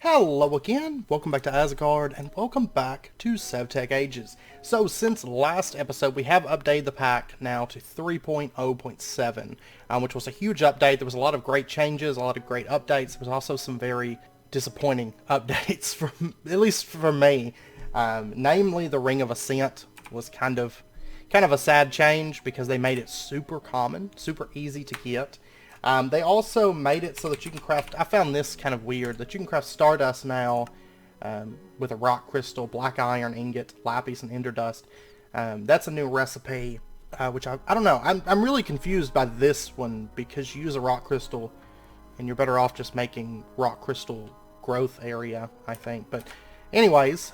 Hello again, welcome back to Asgard, and welcome back to SevTech Ages. So since last episode, we have updated the pack now to 3.0.7, which was a huge update. There was a lot of great changes, a lot of great updates. There was also some very disappointing updates, at least for me. Namely, the Ring of Ascent was kind of a sad change because they made it super common, super easy to get. They also made it so that you can craft, I found this kind of weird, that you can craft Stardust now with a rock crystal, black iron ingot, lapis, and ender dust. That's a new recipe, which I don't know. I'm really confused by this one because you use a rock crystal and you're better off just making rock crystal growth area, I think. But anyways,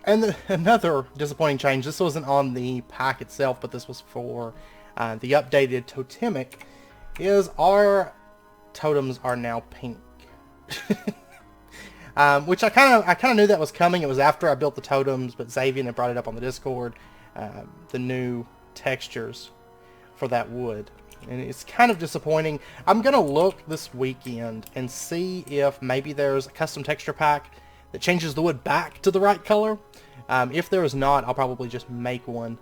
another disappointing change. This wasn't on the pack itself, but this was for the updated totemic. Is our totems are now pink, which I kind of knew that was coming. It was after I built the totems, but Xavier had brought it up on the Discord. The new textures for that wood, and it's kind of disappointing. I'm gonna look this weekend and see if maybe there's a custom texture pack that changes the wood back to the right color. If there is not, I'll probably just make one.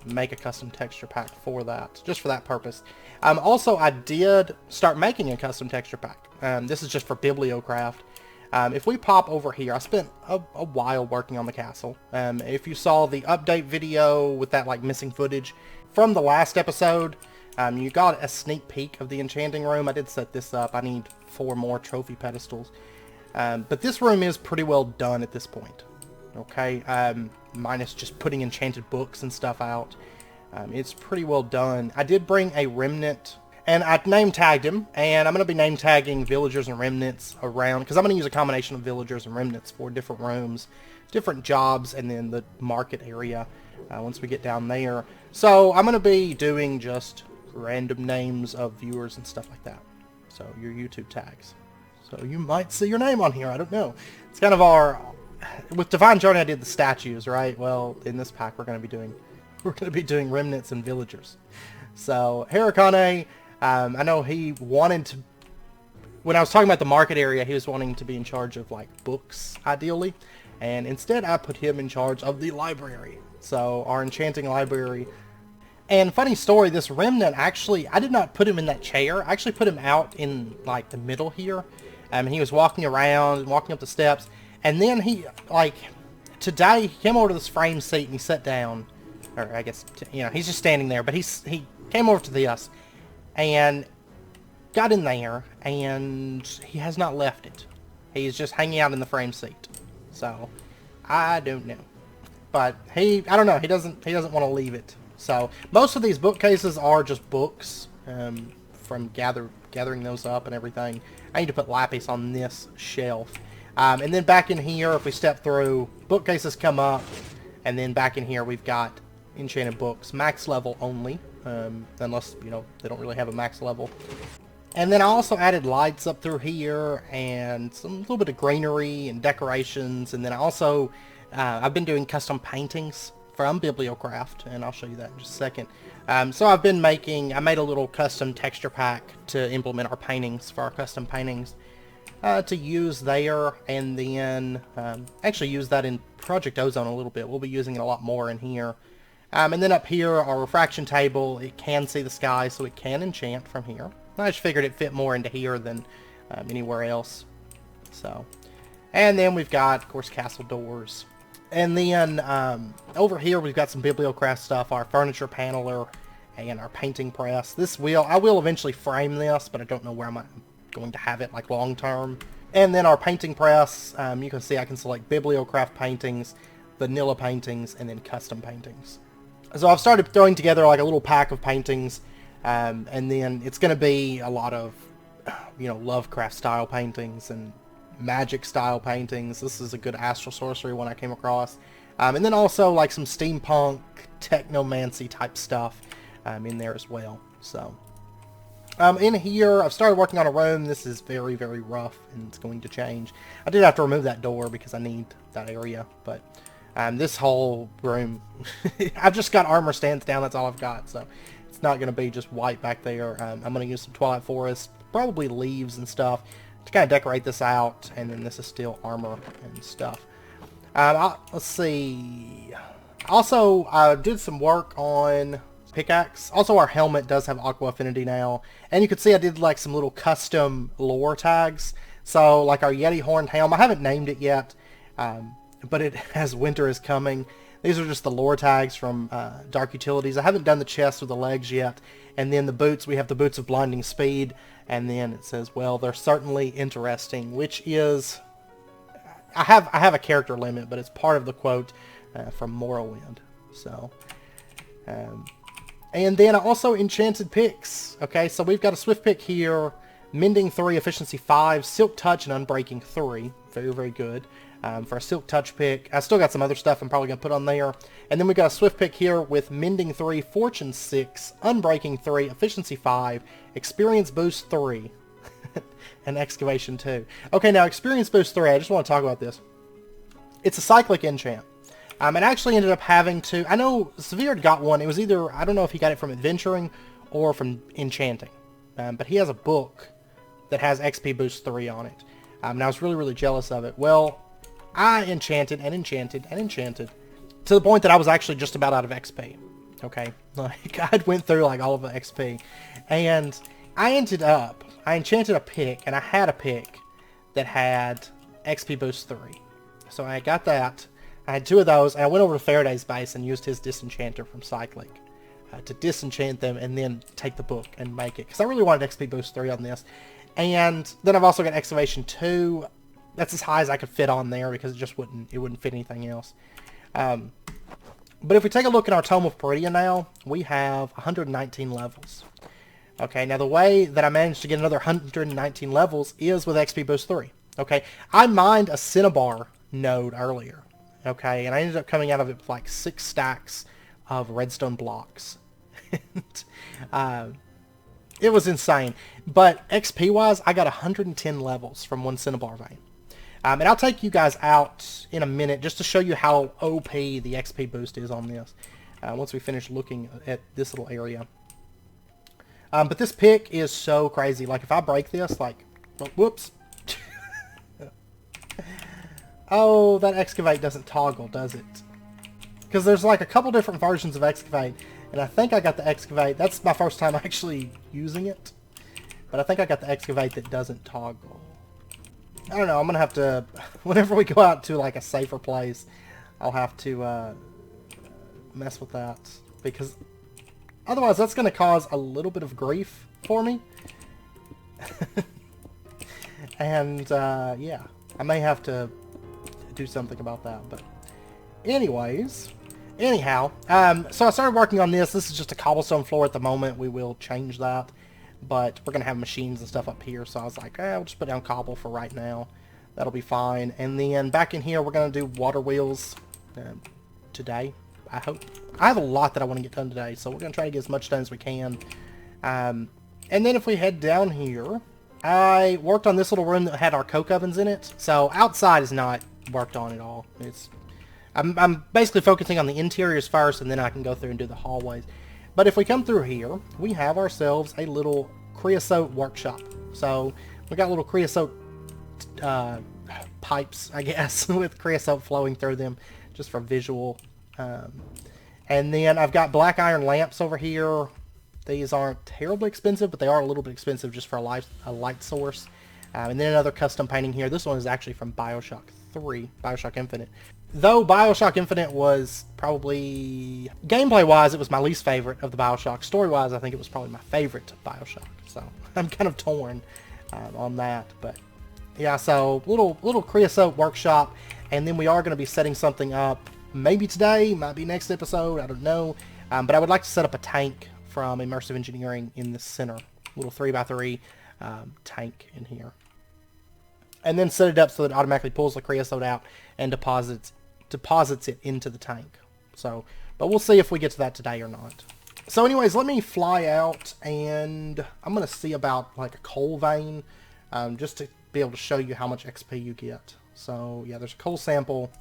Make a custom texture pack for that, just for that purpose. Also, I did start making a custom texture pack. This is just for Bibliocraft. If we pop over here, I spent a while working on the castle. If you saw the update video with that like missing footage from the last episode, you got a sneak peek of the enchanting room. I did set this up. I need 4 more trophy pedestals. But this room is pretty well done at this point. Okay, minus just putting enchanted books and stuff out. It's pretty well done. I did bring a remnant, and I name tagged him, and I'm going to be name tagging villagers and remnants around, because I'm going to use a combination of villagers and remnants for different rooms, different jobs, and then the market area once we get down there. So I'm going to be doing just random names of viewers and stuff like that. So your YouTube tags. So you might see your name on here, I don't know. It's kind of our... With Divine Journey, I did the statues, right? Well, in this pack, we're going to be doing remnants and villagers. So Harakane, I know he wanted to. When I was talking about the market area, he was wanting to be in charge of like books, ideally, and instead I put him in charge of the library. So our enchanting library. And funny story, this remnant actually, I did not put him in that chair. I actually put him out in like the middle here. He was walking around, walking up the steps. And then he, like, today, he came over to this frame seat and he sat down. Or, I guess, you know, he's just standing there. But he came over to this and got in there, and he has not left it. He's just hanging out in the frame seat. So, I don't know. But I don't know, he doesn't want to leave it. So, most of these bookcases are just books from gathering those up and everything. I need to put lapis on this shelf. And then back in here, if we step through, bookcases come up, and then back in here we've got enchanted books, max level only, unless, you know, they don't really have a max level. And then I also added lights up through here, and a little bit of greenery and decorations, and then I also, I've been doing custom paintings from Bibliocraft, and I'll show you that in just a second. So I made a little custom texture pack to implement our paintings, for our custom paintings. To use there, and then actually use that in Project Ozone a little bit. We'll be using it a lot more in here. And then up here, our refraction table, it can see the sky, so it can enchant from here. I just figured it fit more into here than anywhere else. So, and then we've got, of course, castle doors. And then over here, we've got some Bibliocraft stuff, our furniture paneler, and our painting press. I will eventually frame this, but I don't know where I'm going to have it like long term. And then our painting press, you can see I can select Bibliocraft paintings, vanilla paintings, and then custom paintings. So I've started throwing together like a little pack of paintings, and then it's going to be a lot of, you know, Lovecraft style paintings and magic style paintings. This is a good astral sorcery one I came across. And then also like some steampunk, technomancy type stuff in there as well. So in here, I've started working on a room. This is very, very rough, and it's going to change. I did have to remove that door because I need that area, but this whole room, I've just got armor stands down, that's all I've got, so it's not going to be just white back there. I'm going to use some Twilight Forest, probably leaves and stuff, to kind of decorate this out, and then this is still armor and stuff. Let's see. Also, I did some work on pickaxe. Also, our helmet does have aqua affinity now, and you can see I did like some little custom lore tags. So, like our Yeti horned helm, I haven't named it yet, but it has winter is coming. These are just the lore tags from Dark Utilities. I haven't done the chest or the legs yet. And then the boots, we have the boots of blinding speed. And then it says, well, they're certainly interesting, which is, I have a character limit, but it's part of the quote from Morrowind. So, and then I also enchanted picks. Okay, so we've got a swift pick here, mending 3, efficiency 5, silk touch, and unbreaking 3. Very, very good. For a silk touch pick. I still got some other stuff I'm probably going to put on there. And then we got a swift pick here with mending 3, fortune 6, unbreaking 3, efficiency 5, experience boost 3, and excavation 2. Okay, now experience boost 3, I just want to talk about this. It's a cyclic enchant. It actually ended up having to, I know SevTech got one. It was either, I don't know if he got it from adventuring or from enchanting. But he has a book that has XP boost 3 on it. And I was really, really jealous of it. Well, I enchanted and enchanted and enchanted to the point that I was actually just about out of XP. Okay, like I went through like all of the XP, and I enchanted a pick, and I had a pick that had XP boost 3. So I got that. I had 2 of those, and I went over to Faraday's base and used his disenchanter from Cyclic to disenchant them, and then take the book and make it, because I really wanted XP boost 3 on this. And then I've also got excavation 2. That's as high as I could fit on there because it just wouldn't fit anything else. But if we take a look at our Tome of Peridia now, we have 119 levels. Okay, now the way that I managed to get another 119 levels is with XP Boost 3. Okay, I mined a Cinnabar node earlier. Okay, and I ended up coming out of it with like 6 stacks of redstone blocks. It was insane. But XP-wise, I got 110 levels from one Cinnabar vein. And I'll take you guys out in a minute just to show you how OP the XP boost is on this. Once we finish looking at this little area. But this pick is so crazy. Like, if I break this, like, whoops. Oh, that excavate doesn't toggle, does it? Because there's like a couple different versions of excavate. And I think I got the excavate. That's my first time actually using it. But I think I got the excavate that doesn't toggle. I don't know, I'm going to have to, whenever we go out to like a safer place, I'll have to mess with that. Because otherwise that's going to cause a little bit of grief for me. And yeah, I may have to do something about that. But anyhow, so I started working on this. This is just a cobblestone floor at the moment. We will change that. But we're going to have machines and stuff up here, so I was like, we'll just put down cobble for right now. That'll be fine. And then back in here, we're going to do water wheels today, I hope. I have a lot that I want to get done today, so we're going to try to get as much done as we can. And then if we head down here, I worked on this little room that had our coke ovens in it. So outside is not worked on at all. I'm basically focusing on the interiors first, and then I can go through and do the hallways. But if we come through here, we have ourselves a little creosote workshop. So we got little creosote pipes, I guess, with creosote flowing through them, just for visual. And then I've got black iron lamps over here. These aren't terribly expensive, but they are a little bit expensive just for a light source. And then another custom painting here. This one is actually from Bioshock 3, Bioshock Infinite. Though Bioshock Infinite was probably, gameplay-wise, it was my least favorite of the Bioshock. Story-wise, I think it was probably my favorite Bioshock. So I'm kind of torn on that. But yeah, so little creosote workshop. And then we are going to be setting something up maybe today, might be next episode, I don't know. But I would like to set up a tank from Immersive Engineering in the center. Little 3x3 tank in here. And then set it up so that it automatically pulls the creosote out and deposits it into the tank. So, but we'll see if we get to that today or not. So anyways, let me fly out, and I'm going to see about like a coal vein, just to be able to show you how much XP you get. So yeah, there's a coal sample.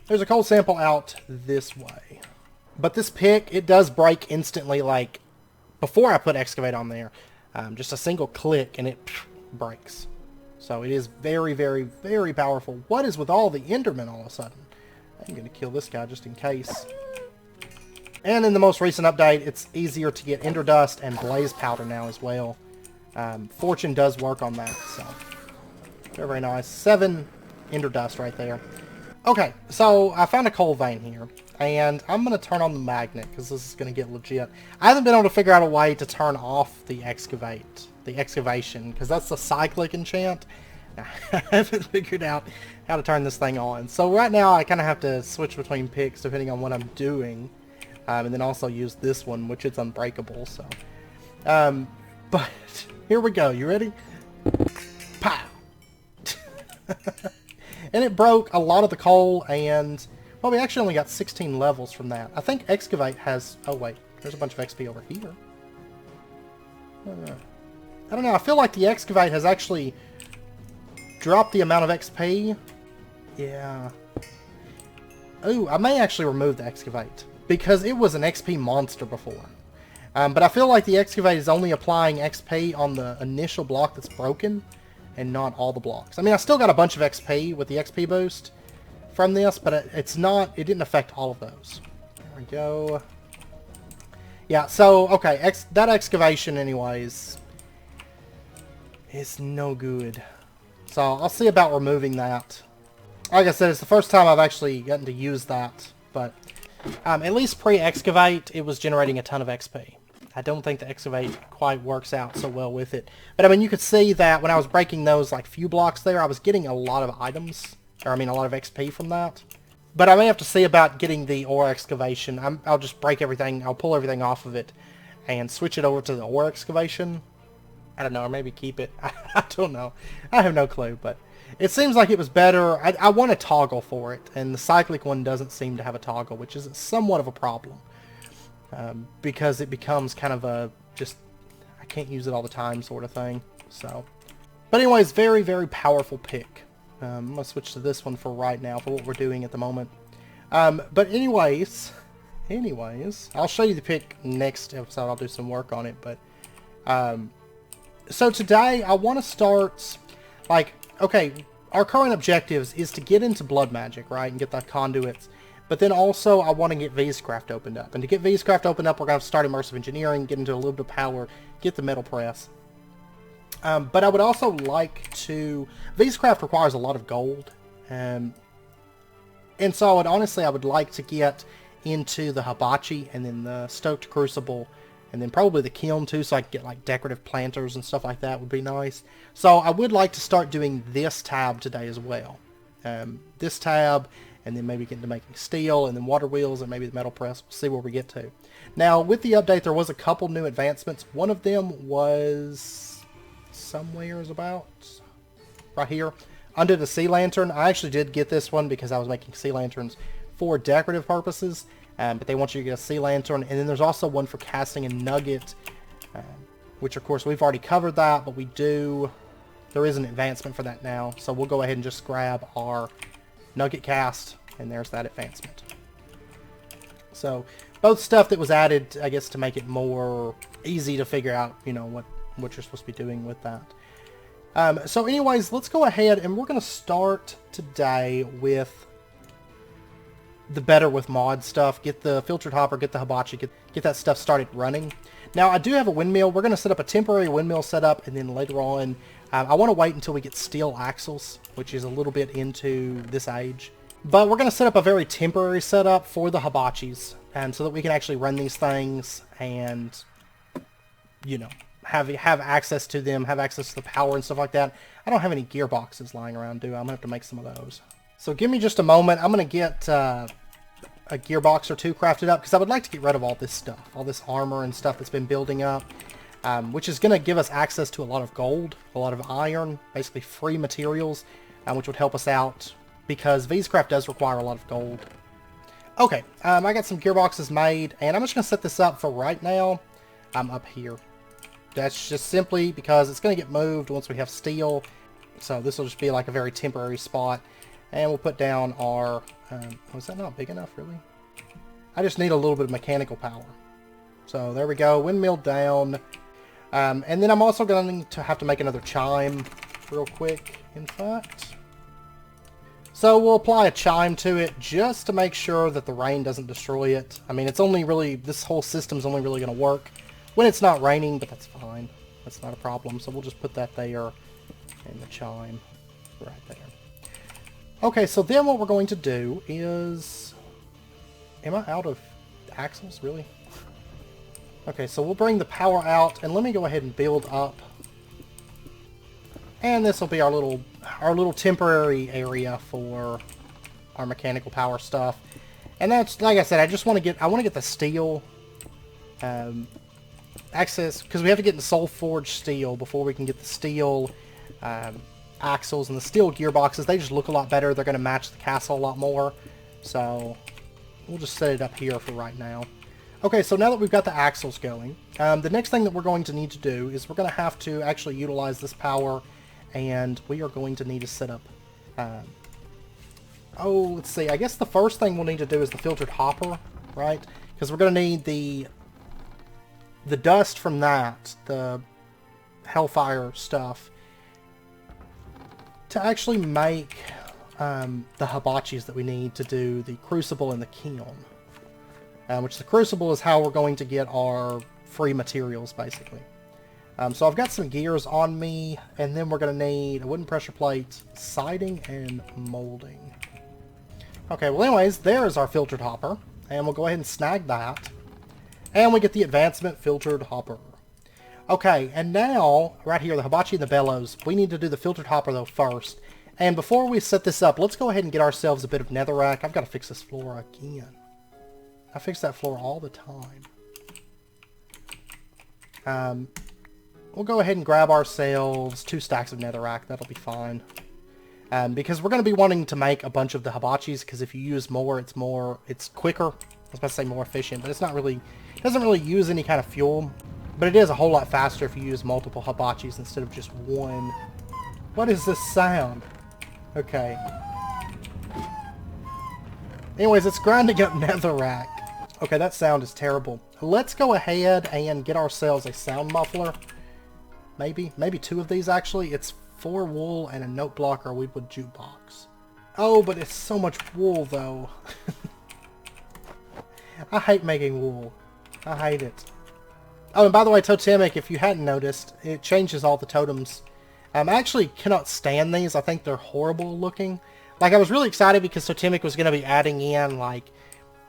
There's a coal sample out this way. But this pick, it does break instantly, like before I put excavate on there. Just a single click and it breaks. So it is very, very, very powerful. What is with all the Endermen all of a sudden? I'm going to kill this guy just in case. And in the most recent update, it's easier to get Ender Dust and Blaze Powder now as well. Fortune does work on that, so very, very nice. 7 Ender Dust right there. Okay, so I found a coal vein here, and I'm going to turn on the magnet because this is going to get legit. I haven't been able to figure out a way to turn off the excavation, because that's the cyclic enchant. I haven't figured out how to turn this thing on. So right now I kind of have to switch between picks depending on what I'm doing. And then also use this one, which is unbreakable, so. But, here we go. You ready? Pow! And it broke a lot of the coal, and, well, we actually only got 16 levels from that. I think Excavate has, oh wait, there's a bunch of XP over here. I don't know, I feel like the Excavate has actually dropped the amount of XP. Yeah. Ooh, I may actually remove the Excavate, because it was an XP monster before. But I feel like the Excavate is only applying XP on the initial block that's broken, and not all the blocks. I mean, I still got a bunch of XP with the XP boost from this, but it didn't affect all of those. There we go. Yeah, so, okay, that excavation anyways is no good. So, I'll see about removing that. Like I said, it's the first time I've actually gotten to use that, but at least pre-excavate, it was generating a ton of XP. I don't think the excavate quite works out so well with it. But I mean, you could see that when I was breaking those like few blocks there, I was getting a lot of items, or I mean a lot of XP from that. But I may have to see about getting the ore excavation. I'll just break everything, I'll pull everything off of it, and switch it over to the ore excavation. I don't know, or maybe keep it. I don't know. I have no clue, but it seems like it was better. I want a toggle for it, and the cyclic one doesn't seem to have a toggle, which is somewhat of a problem. Because it becomes kind of a, just, I can't use it all the time sort of thing. So, but anyways, very, very powerful pick. I'm going to switch to this one for right now, for what we're doing at the moment. But anyways, I'll show you the pick next episode. I'll do some work on it, but, so today I want to start, like, okay, our current objectives is to get into blood magic, right, and get the conduits. But then also, I want to get Vscraft opened up. And to get Vscraft opened up, we're going to start Immersive Engineering, get into a little bit of power, get the metal press. But I would also like to... Vscraft requires a lot of gold. And so, I would like to get into the hibachi, and then the stoked crucible, and then probably the kiln too, so I can get like decorative planters and stuff like that would be nice. So I would like to start doing this tab today as well. This tab... and then maybe get into making steel, and then water wheels, and maybe the metal press. We'll see where we get to. Now, with the update, there was a couple new advancements. One of them was somewhere is about right here under the sea lantern. I actually did get this one because I was making sea lanterns for decorative purposes, but they want you to get a sea lantern. And then there's also one for casting a nugget, which of course we've already covered that, but there is an advancement for that now. So we'll go ahead and just grab our nugget cast, and there's that advancement. So both stuff that was added, I guess, to make it more easy to figure out, you know, what you're supposed to be doing with that. So anyways, let's go ahead, and we're going to start today with the better with mod stuff. Get the filtered hopper, get the hibachi, get that stuff started running. Now, I do have a windmill. We're going to set up a temporary windmill setup, and then later on, I want to wait until we get steel axles, which is a little bit into this age. But we're going to set up a very temporary setup for the hibachis, so that we can actually run these things and, you know, have access to them, have access to the power and stuff like that. I don't have any gearboxes lying around, do I? I'm going to have to make some of those. So give me just a moment. I'm going to get a gearbox or two crafted up, because I would like to get rid of all this stuff, all this armor and stuff that's been building up. Which is going to give us access to a lot of gold, a lot of iron, basically free materials, which would help us out, because Vscraft does require a lot of gold. Okay, I got some gearboxes made, and I'm just going to set this up for right now. I'm up here. That's just simply because it's going to get moved once we have steel, so this will just be like a very temporary spot. And we'll put down our... was that not big enough, really? I just need a little bit of mechanical power. So there we go, windmill down. And then I'm also going to have to make another chime real quick, in fact. So we'll apply a chime to it just to make sure that the rain doesn't destroy it. I mean, it's only really, this whole system's only really going to work when it's not raining, but that's fine. That's not a problem. So we'll just put that there and the chime right there. Okay, so then what we're going to do is... Am I out of axles, really? Okay, so we'll bring the power out, and let me go ahead and build up. And this will be our little temporary area for our mechanical power stuff. And that's, like I said, I want to get the steel access, because we have to get the soul forged steel before we can get the steel axles and the steel gearboxes. They just look a lot better. They're going to match the castle a lot more. So we'll just set it up here for right now. Okay, so now that we've got the axles going, the next thing that we're going to need to do is we're going to have to actually utilize this power, and we are going to need to set up... let's see. I guess the first thing we'll need to do is the filtered hopper, right? Because we're going to need the dust from that, the hellfire stuff, to actually make the hibachis that we need to do the crucible and the kiln. Which the crucible is how we're going to get our free materials, basically. So I've got some gears on me, and then we're going to need a wooden pressure plate, siding, and molding. Okay, well anyways, there's our filtered hopper, and we'll go ahead and snag that. And we get the advancement filtered hopper. Okay, and now, right here, the hibachi and the bellows, we need to do the filtered hopper, though, first. And before we set this up, let's go ahead and get ourselves a bit of netherrack. I've got to fix this floor again. I fix that floor all the time. We'll go ahead and grab ourselves 2 stacks of netherrack. That'll be fine. Because we're going to be wanting to make a bunch of the hibachis, because if you use more, it's quicker. I was about to say more efficient, but it's not really, it doesn't really use any kind of fuel. But it is a whole lot faster if you use multiple hibachis instead of just one. What is this sound? Okay. Anyways, it's grinding up netherrack. Okay, that sound is terrible. Let's go ahead and get ourselves a sound muffler. Maybe 2 of these, actually. It's 4 wool and a note blocker weedwood jukebox. Oh, but it's so much wool, though. I hate making wool. I hate it. Oh, and by the way, totemic, if you hadn't noticed, it changes all the totems. I actually cannot stand these. I think they're horrible looking. Like, I was really excited because totemic was going to be adding in, like,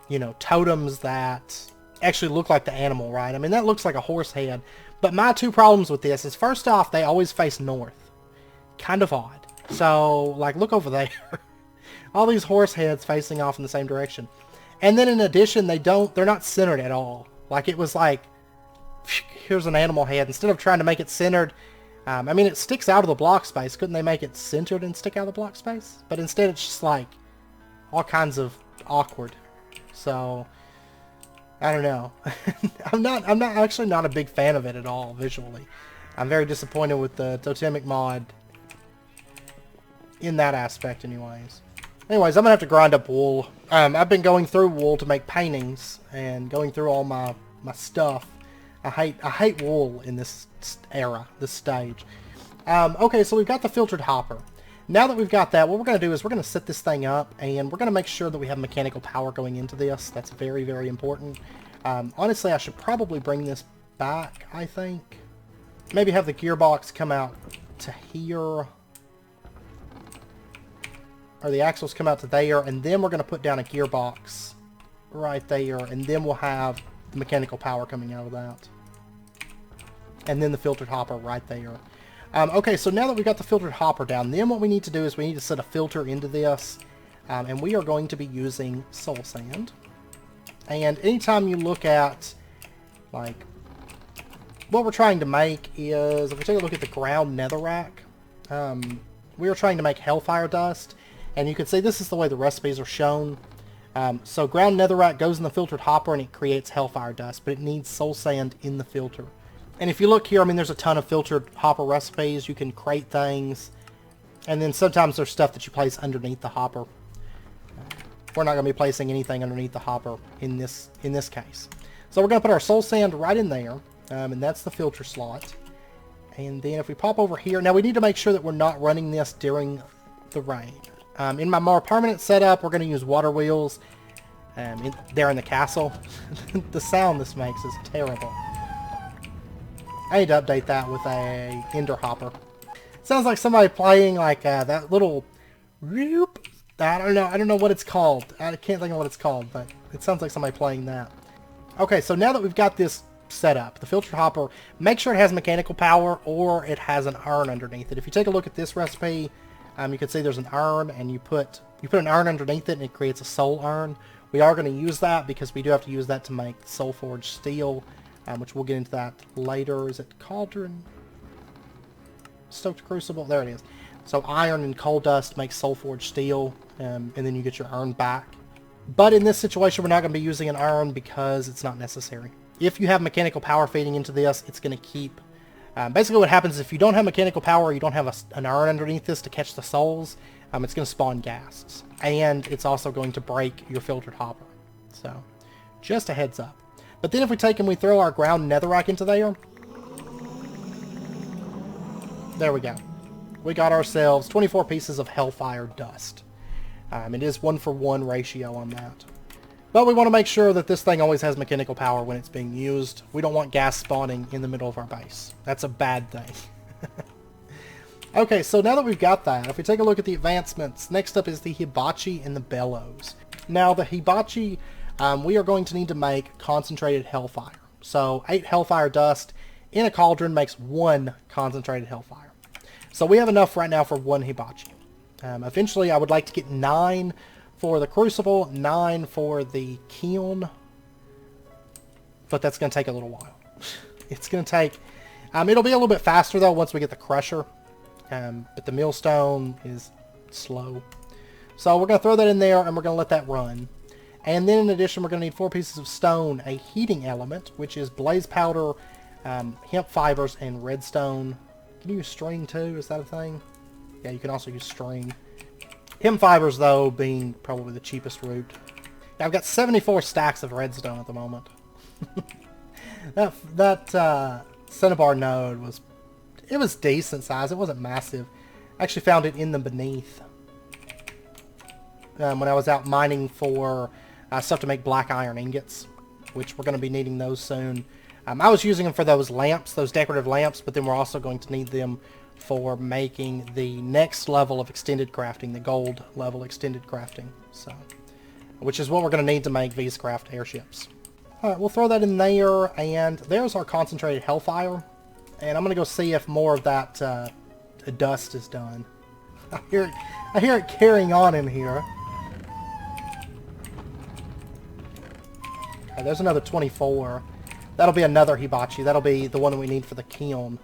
you know, totems that actually look like the animal, right? I mean, that looks like a horse head. But my 2 problems with this is, first off, they always face north. Kind of odd. So, like, look over there. All these horse heads facing off in the same direction. And then in addition, they're not centered at all. Like, it was like, here's an animal head. Instead of trying to make it centered, I mean, it sticks out of the block space. Couldn't they make it centered and stick out of the block space? But instead, it's just like all kinds of awkward. So, I don't know. I'm actually not a big fan of it at all visually. I'm very disappointed with the totemic mod in that aspect, anyways. Anyways, I'm gonna have to grind up wool. I've been going through wool to make paintings and going through all my stuff. I hate wool in this era, this stage. Okay, so we've got the filtered hopper. Now that we've got that, what we're going to do is we're going to set this thing up, and we're going to make sure that we have mechanical power going into this. That's very, very important. Honestly, I should probably bring this back, I think. Maybe have the gearbox come out to here. Or the axles come out to there, and then we're going to put down a gearbox right there, and then we'll have the mechanical power coming out of that. And then the filtered hopper right there. Okay, so now that we've got the filtered hopper down, then what we need to do is we need to set a filter into this. And we are going to be using soul sand. And anytime you look at, like, what we're trying to make is, if we take a look at the ground netherrack, we are trying to make hellfire dust. And you can see this is the way the recipes are shown. So ground netherrack goes in the filtered hopper and it creates hellfire dust, but it needs soul sand in the filter. And if you look here, I mean, there's a ton of filtered hopper recipes. You can crate things. And then sometimes there's stuff that you place underneath the hopper. We're not going to be placing anything underneath the hopper in this case. So we're going to put our soul sand right in there. And that's the filter slot. And then if we pop over here, now we need to make sure that we're not running this during the rain. In my more permanent setup, we're going to use water wheels there in the castle. The sound this makes is terrible. I need to update that with a ender hopper. Sounds like somebody playing like that little whoop. I don't know what it's called. I can't think of what it's called, but it sounds like somebody playing that. Okay, so now that we've got this set up, the filter hopper, make sure it has mechanical power or it has an urn underneath it. If you take a look at this recipe, you can see there's an urn, and you put an urn underneath it and it creates a soul urn. We are going to use that because we do have to use that to make soul forged steel, which we'll get into that later. Is it cauldron? Stoked crucible? There it is. So iron and coal dust makes soul forged steel, and then you get your urn back. But in this situation, we're not going to be using an urn because it's not necessary. If you have mechanical power feeding into this, it's going to keep... basically what happens is if you don't have mechanical power, or you don't have an urn underneath this to catch the souls, it's going to spawn ghasts. And it's also going to break your filtered hopper. So, just a heads up. But then if we take and we throw our ground netherrack into there, there we go. We got ourselves 24 pieces of hellfire dust. It is 1-for-1 ratio on that. But we want to make sure that this thing always has mechanical power when it's being used. We don't want gas spawning in the middle of our base. That's a bad thing. Okay, so now that we've got that, if we take a look at the advancements, next up is the hibachi and the bellows. Now the hibachi, we are going to need to make concentrated hellfire. So 8 hellfire dust in a cauldron makes 1 concentrated hellfire. So we have enough right now for 1 hibachi. Eventually I would like to get 9 for the crucible, 9 for the kiln, but that's going to take a little while. It's going to take, it'll be a little bit faster though once we get the crusher, but the millstone is slow. So we're going to throw that in there and we're going to let that run. And then in addition we're going to need 4 pieces of stone, a heating element, which is blaze powder, hemp fibers, and redstone. Can you use string too? Is that a thing? Yeah, you can also use string. Hemp fibers, though, being probably the cheapest route. Yeah, I've got 74 stacks of redstone at the moment. that cinnabar node was decent size. It wasn't massive. I actually found it in the beneath when I was out mining for stuff to make black iron ingots, which we're going to be needing those soon. I was using them for those lamps, those decorative lamps, but then we're also going to need them for making the next level of extended crafting, the gold level extended crafting, so, which is what we're going to need to make these craft airships. Alright, we'll throw that in there, and there's our concentrated hellfire, and I'm going to go see if more of that dust is done. I hear it carrying on in here. Okay, there's another 24. That'll be another hibachi. That'll be the one that we need for the kiln.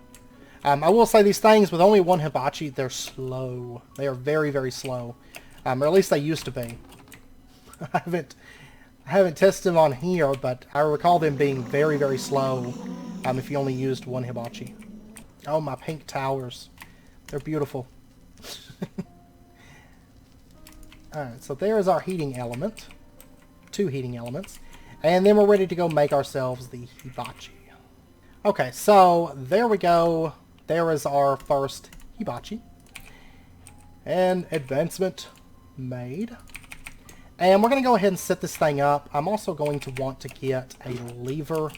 I will say these things, with only 1 hibachi, they're slow. They are very, very slow. Or at least they used to be. I haven't tested them on here, but I recall them being very, very slow if you only used 1 hibachi. Oh, my pink towers. They're beautiful. Alright, so there is our heating element. 2 heating elements. And then we're ready to go make ourselves the hibachi. Okay, so there we go. There is our first hibachi. And advancement made. And we're going to go ahead and set this thing up. I'm also going to want to get a lever,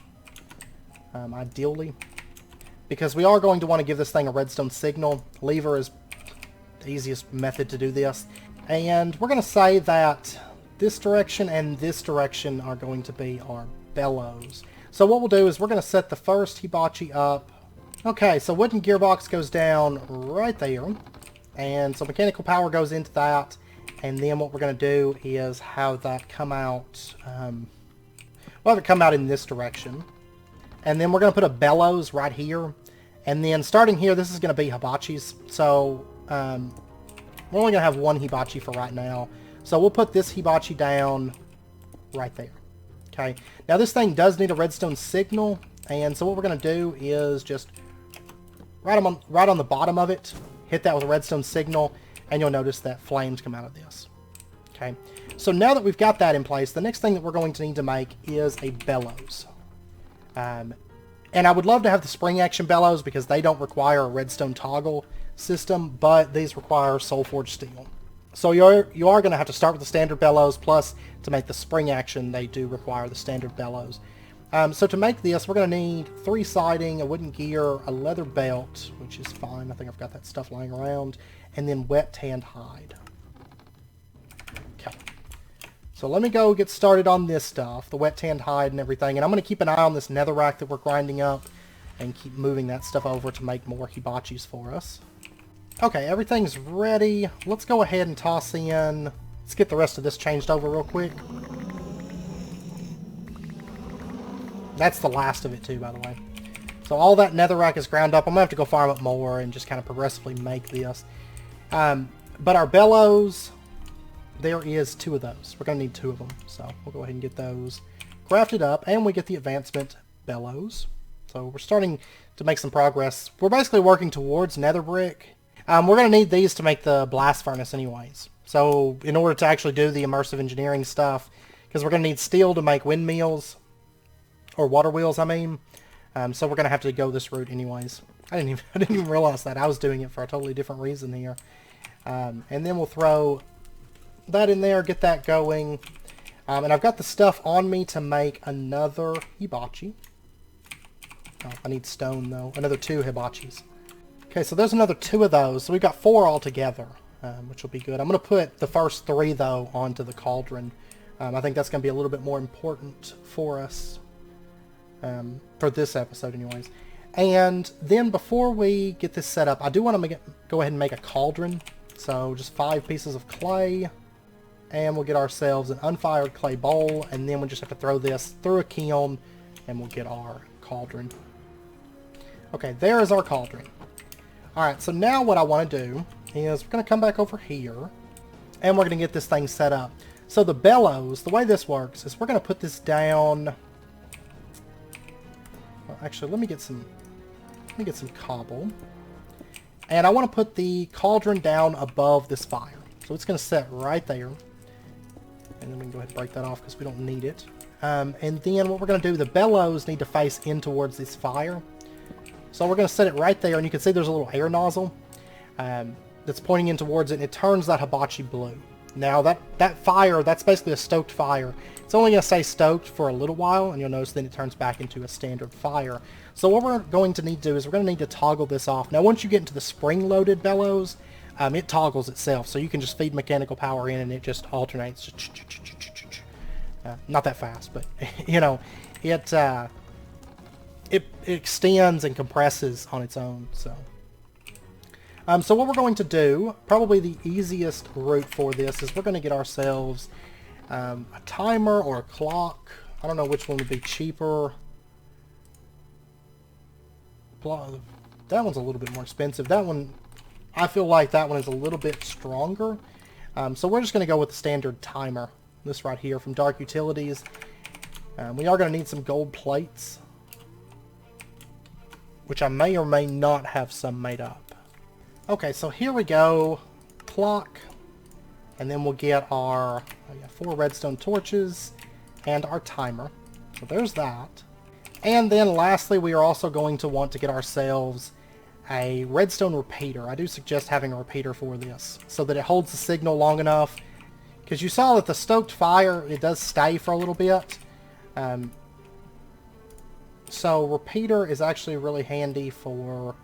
ideally, because we are going to want to give this thing a redstone signal. Lever is the easiest method to do this. And we're going to say that this direction and this direction are going to be our bellows. So what we'll do is we're going to set the first hibachi up. Okay, so wooden gearbox goes down right there. And so mechanical power goes into that. And then what we're going to do is have that come out, we'll have it come out in this direction. And then we're going to put a bellows right here. And then starting here, this is going to be hibachis. So we're only going to have 1 hibachi for right now. So we'll put this hibachi down right there. Okay, now this thing does need a redstone signal. And so what we're going to do is just right on the bottom of it, hit that with a redstone signal. And you'll notice that flames come out of this. Okay, so now that we've got that in place, the next thing that we're going to need to make is a bellows. And I would love to have the spring action bellows because they don't require a redstone toggle system, but these require soul forged steel. So you are going to have to start with the standard bellows, plus to make the spring action they do require the standard bellows. So to make this, we're going to need 3 siding, a wooden gear, a leather belt, which is fine. I think I've got that stuff lying around, and then wet tanned hide. Okay. So let me go get started on this stuff, the wet tanned hide and everything, and I'm going to keep an eye on this netherrack that we're grinding up and keep moving that stuff over to make more hibachis for us. Okay, everything's ready. Let's go ahead and toss in... Let's get the rest of this changed over real quick. That's the last of it too, by the way. So all that netherrack is ground up. I'm going to have to go farm up more and just kind of progressively make this. But our bellows, there is 2 of those. We're going to need 2 of them. So we'll go ahead and get those crafted up. And we get the advancement bellows. So we're starting to make some progress. We're basically working towards nether brick. We're going to need these to make the blast furnace anyways. So in order to actually do the immersive engineering stuff, because we're going to need steel to make windmills, or water wheels, I mean. So we're going to have to go this route anyways. I didn't even realize that. I was doing it for a totally different reason here. And then we'll throw that in there, get that going. And I've got the stuff on me to make another hibachi. Oh, I need stone though. Another 2 hibachis. Okay, so there's another 2 of those. So we've got 4 altogether, which will be good. I'm going to put the first 3 though onto the cauldron. I think that's going to be a little bit more important for us. For this episode anyways. And then before we get this set up, I do want to go ahead and make a cauldron. So just 5 pieces of clay, and we'll get ourselves an unfired clay bowl, and then we'll just have to throw this through a kiln, and we'll get our cauldron. Okay, there is our cauldron. Alright, so now what I want to do is we're going to come back over here, and we're going to get this thing set up. So the bellows, the way this works is we're going to put this down... Actually, let me get some cobble. And I want to put the cauldron down above this fire. So it's going to set right there. And then we can go ahead and break that off because we don't need it. And then what we're going to do, the bellows need to face in towards this fire. So we're going to set it right there, and you can see there's a little air nozzle that's pointing in towards it, and it turns that hibachi blue. Now that fire, that's basically a stoked fire. It's only going to stay stoked for a little while, and you'll notice then it turns back into a standard fire. So what we're going to need to do is we're going to need to toggle this off. Now once you get into the spring-loaded bellows, it toggles itself, so you can just feed mechanical power in and it just alternates. Not that fast, but you know, it extends and compresses on its own. So what we're going to do, probably the easiest route for this, is we're going to get ourselves a timer or a clock. I don't know which one would be cheaper. That one's a little bit more expensive. That one, I feel like that one is a little bit stronger. So we're just going to go with the standard timer. This right here from Dark Utilities. We are going to need some gold plates, which I may or may not have some made up. Okay, so here we go. Clock. And then we'll get our 4 redstone torches and our timer. So there's that. And then lastly, we are also going to want to get ourselves a redstone repeater. I do suggest having a repeater for this so that it holds the signal long enough. Because you saw that the stoked fire, it does stay for a little bit. So repeater is actually really handy for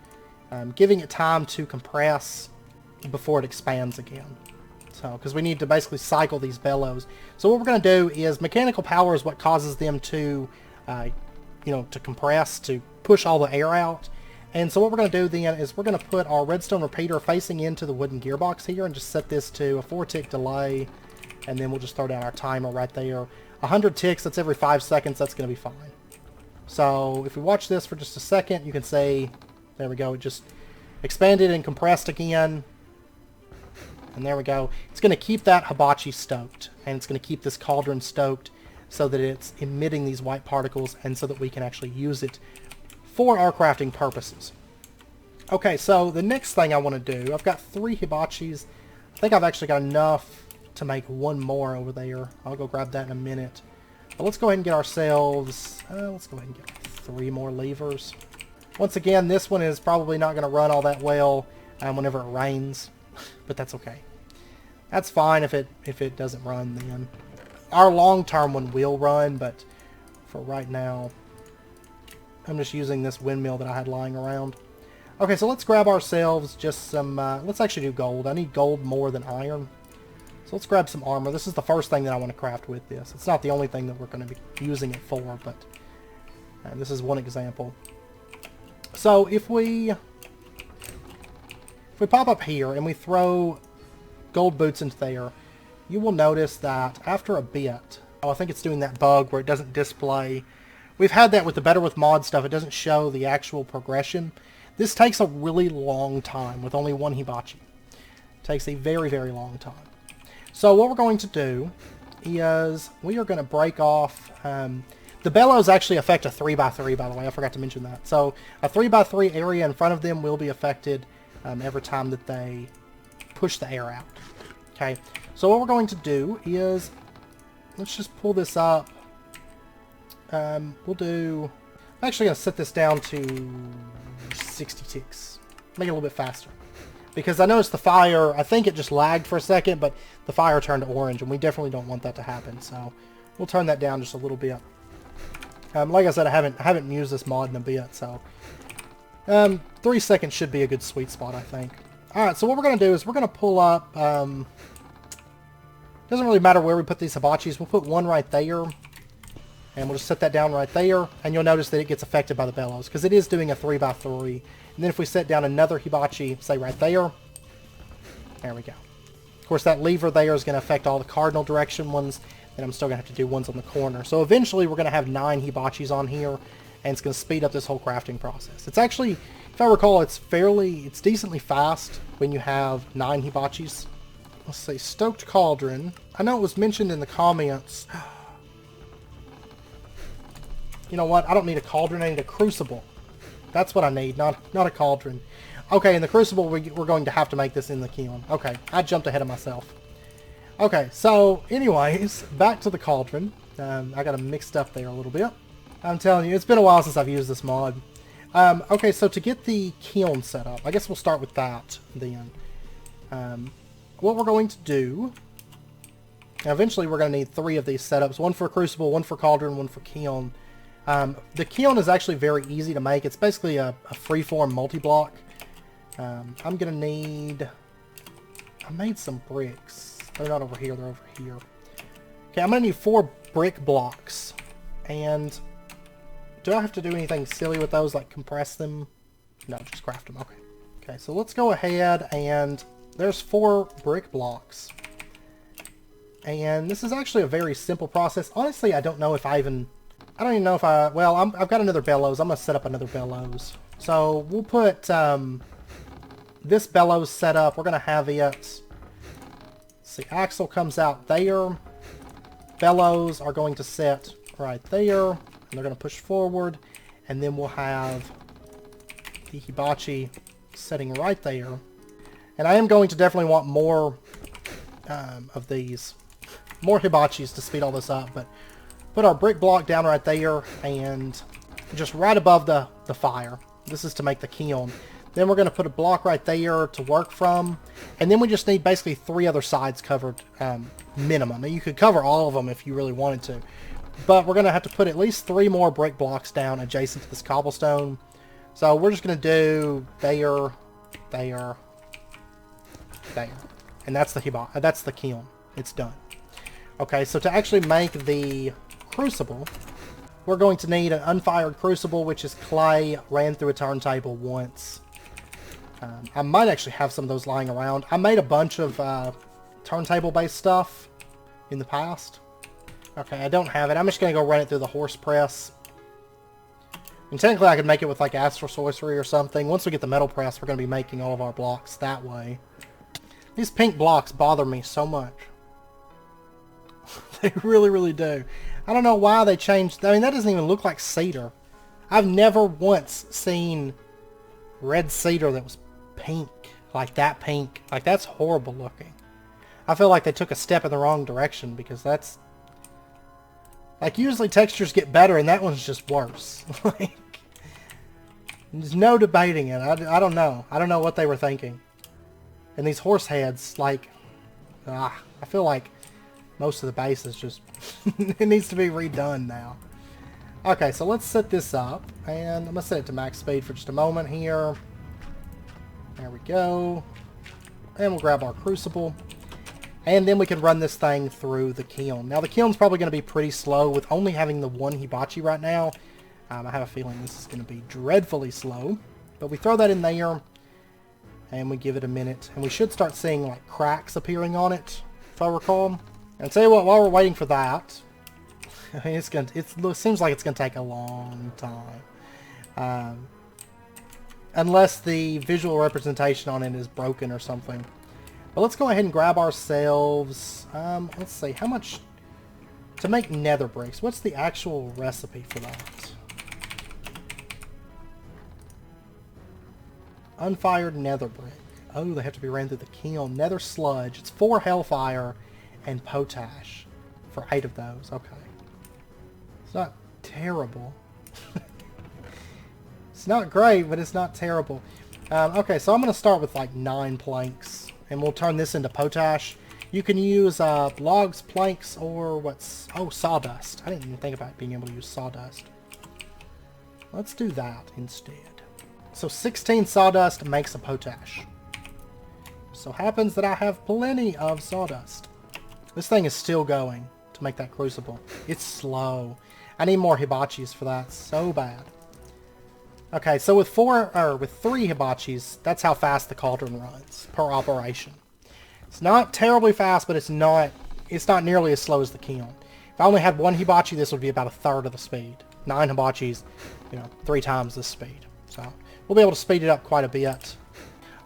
giving it time to compress before it expands again. So, because we need to basically cycle these bellows. So what we're going to do is mechanical power is what causes them to, to compress, to push all the air out. And so what we're going to do then is we're going to put our redstone repeater facing into the wooden gearbox here and just set this to a 4-tick delay. And then we'll just throw down our timer right there. 100 ticks, that's every 5 seconds, that's going to be fine. So if we watch this for just a second, you can see, there we go, it just expanded and compressed again. And there we go. It's going to keep that hibachi stoked, and it's going to keep this cauldron stoked so that it's emitting these white particles and so that we can actually use it for our crafting purposes. Okay, so the next thing I want to do, I've got 3 hibachis. I think I've actually got enough to make 1 more over there. I'll go grab that in a minute. But let's go ahead and get ourselves, let's go ahead and get 3 more levers. Once again, this one is probably not going to run all that well whenever it rains, but that's okay. That's fine if it doesn't run then. Our long-term one will run, but for right now, I'm just using this windmill that I had lying around. Okay, so let's grab ourselves just some, let's actually do gold. I need gold more than iron. So let's grab some armor. This is the first thing that I want to craft with this. It's not the only thing that we're going to be using it for, but this is one example. So if we pop up here and we throw gold boots into there, you will notice that after a bit, I think it's doing that bug where it doesn't display. We've had that with the Better With Mod stuff. It doesn't show the actual progression. This takes a really long time with only one hibachi. It takes a very, very long time. So what we're going to do is we are going to break off... the bellows actually affect a 3x3, by the way. I forgot to mention that. So a 3x3 area in front of them will be affected every time that they push the air out. Okay, so what we're going to do is... let's just pull this up. We'll do... I'm actually going to set this down to 60 ticks. Make it a little bit faster. Because I noticed the fire, I think it just lagged for a second, but the fire turned orange, and we definitely don't want that to happen. So we'll turn that down just a little bit. Like I said, I haven't used this mod in a bit, so 3 seconds should be a good sweet spot, I think. Alright, so what we're going to do is we're going to pull up... doesn't really matter where we put these hibachis. We'll put one right there. And we'll just set that down right there. And you'll notice that it gets affected by the bellows, because it is doing a 3x3. And then if we set down another hibachi, say right there. There we go. Of course, that lever there is going to affect all the cardinal direction ones. And I'm still going to have to do ones on the corner. So eventually we're going to have 9 hibachis on here. And it's going to speed up this whole crafting process. It's actually, if I recall, it's decently fast when you have 9 hibachis. Let's see, stoked cauldron. I know it was mentioned in the comments. You know what? I don't need a cauldron. I need a crucible. That's what I need, not a cauldron. Okay, in the crucible, we're going to have to make this in the kiln. Okay, I jumped ahead of myself. Okay, so anyways, back to the cauldron. I got them mixed up there a little bit. I'm telling you, it's been a while since I've used this mod. Okay, so to get the kiln set up, I guess we'll start with that then. What we're going to do... Now eventually we're going to need 3 of these setups. One for crucible, one for cauldron, one for kiln. The kiln is actually very easy to make. It's basically a freeform multi-block. I'm going to need... I made some bricks. They're not over here, they're over here. Okay, I'm going to need 4 brick blocks. And do I have to do anything silly with those, like compress them? No, just craft them. Okay. Okay, so let's go ahead and there's 4 brick blocks. And this is actually a very simple process. Honestly, I don't know if I don't even know if well, I've got another bellows. I'm going to set up another bellows. So we'll put this bellows set up. We're going to have it, let's see, axle comes out there. Bellows are going to set right there. And they're going to push forward. And then we'll have the hibachi setting right there. And I am going to definitely want more of these. More hibachis to speed all this up. But put our brick block down right there and just right above the fire. This is to make the kiln. Then we're going to put a block right there to work from. And then we just need basically 3 other sides covered minimum. Now, you could cover all of them if you really wanted to. But we're going to have to put at least 3 more brick blocks down adjacent to this cobblestone. So we're just going to do there, there, there. And that's the kiln. It's done. Okay, so to actually make the crucible, we're going to need an unfired crucible, which is clay ran through a turntable once. I might actually have some of those lying around. I made a bunch of turntable-based stuff in the past. Okay, I don't have it. I'm just going to go run it through the horse press. And technically I could make it with like astral sorcery or something. Once we get the metal press, we're going to be making all of our blocks that way. These pink blocks bother me so much. They really, really do. I don't know why they changed. I mean, that doesn't even look like cedar. I've never once seen red cedar that was pink. Like that pink. Like, that's horrible looking. I feel like they took a step in the wrong direction because that's... Like, usually textures get better, and that one's just worse. Like, there's no debating it. I don't know. I don't know what they were thinking. And these horse heads, like, I feel like most of the base is just, it needs to be redone now. Okay, so let's set this up, and I'm going to set it to max speed for just a moment here. There we go. And we'll grab our crucible. And then we can run this thing through the kiln. Now, the kiln's probably going to be pretty slow with only having the one hibachi right now. I have a feeling this is going to be dreadfully slow. But we throw that in there, and we give it a minute. And we should start seeing, like, cracks appearing on it, if I recall. And tell you what, while we're waiting for that, I mean, it seems like it's going to take a long time. Unless the visual representation on it is broken or something. But let's go ahead and grab ourselves, let's see, how much to make nether bricks. What's the actual recipe for that? Unfired nether brick. Oh, they have to be ran through the kiln. Nether sludge. It's 4 hellfire and potash for 8 of those. Okay. It's not terrible. It's not great, but it's not terrible. Okay, so I'm going to start with like 9 planks. And we'll turn this into potash. You can use logs, planks, or sawdust. I didn't even think about being able to use sawdust. Let's do that instead. So 16 sawdust makes a potash. So happens that I have plenty of sawdust. This thing is still going to make that crucible. It's slow. I need more hibachis for that so bad. Okay, so with 3 hibachis, that's how fast the cauldron runs per operation. It's not terribly fast, but it's not nearly as slow as the kiln. If I only had 1 hibachi, this would be about 1/3 of the speed. 9 hibachis, 3 times the speed. So we'll be able to speed it up quite a bit.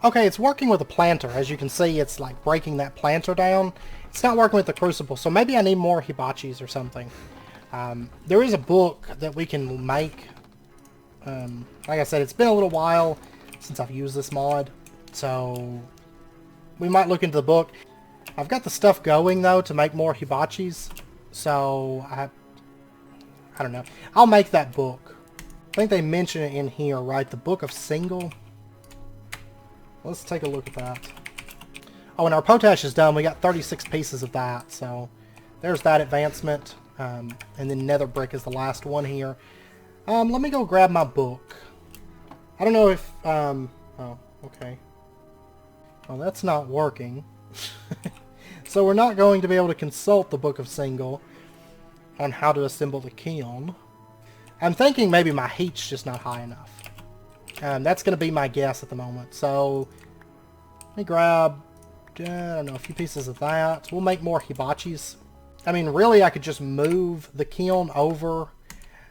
Okay, it's working with a planter. As you can see, it's like breaking that planter down. It's not working with the crucible, so maybe I need more hibachis or something. There is a book that we can make. Like I said, it's been a little while since I've used this mod, so we might look into the book. I've got the stuff going, though, to make more hibachis, so I don't know. I'll make that book. I think they mention it in here, right? The Book of Single. Let's take a look at that. Oh, and our potash is done. We got 36 pieces of that, so there's that advancement. And then nether brick is the last one here. Let me go grab my book. I don't know if, oh, okay. Well, that's not working. So we're not going to be able to consult the Book of Single on how to assemble the kiln. I'm thinking maybe my heat's just not high enough. That's going to be my guess at the moment. So, let me grab, I don't know, a few pieces of that. We'll make more hibachis. I mean, really, I could just move the kiln over.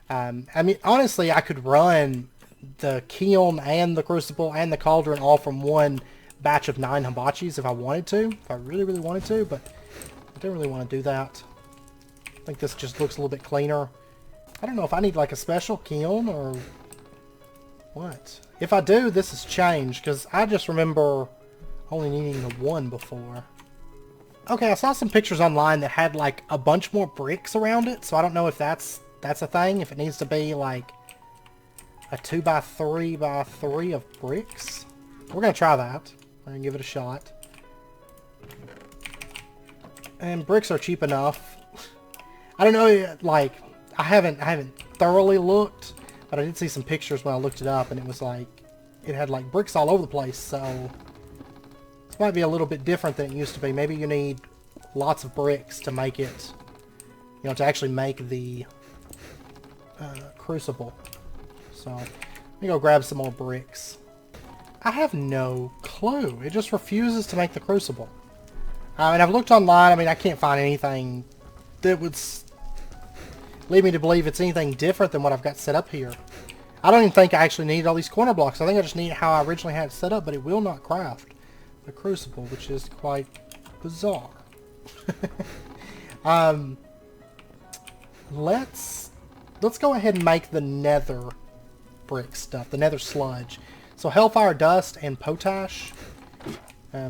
I mean, honestly, I could run the kiln and the crucible and the cauldron all from one batch of 9 hibachis if I wanted to. If I really, really wanted to, but I don't really want to do that. I think this just looks a little bit cleaner. I don't know if I need like a special kiln or what. If I do, this has changed because I just remember only needing the 1 before. Okay, I saw some pictures online that had like a bunch more bricks around it, so I don't know if that's a thing, if it needs to be like a 2x3x3 of bricks. We're gonna try that. We're gonna give it a shot. And bricks are cheap enough. I don't know, like, I haven't thoroughly looked, but I did see some pictures when I looked it up, and it was like, it had like bricks all over the place, so this might be a little bit different than it used to be. Maybe you need lots of bricks to make it, to actually make the crucible. So, let me go grab some more bricks. I have no clue. It just refuses to make the crucible. And I've looked online. I mean, I can't find anything that would lead me to believe it's anything different than what I've got set up here. I don't even think I actually need all these corner blocks. I think I just need how I originally had it set up, but it will not craft the crucible, which is quite bizarre. Let's go ahead and make the nether brick stuff, the nether sludge. So hellfire dust and potash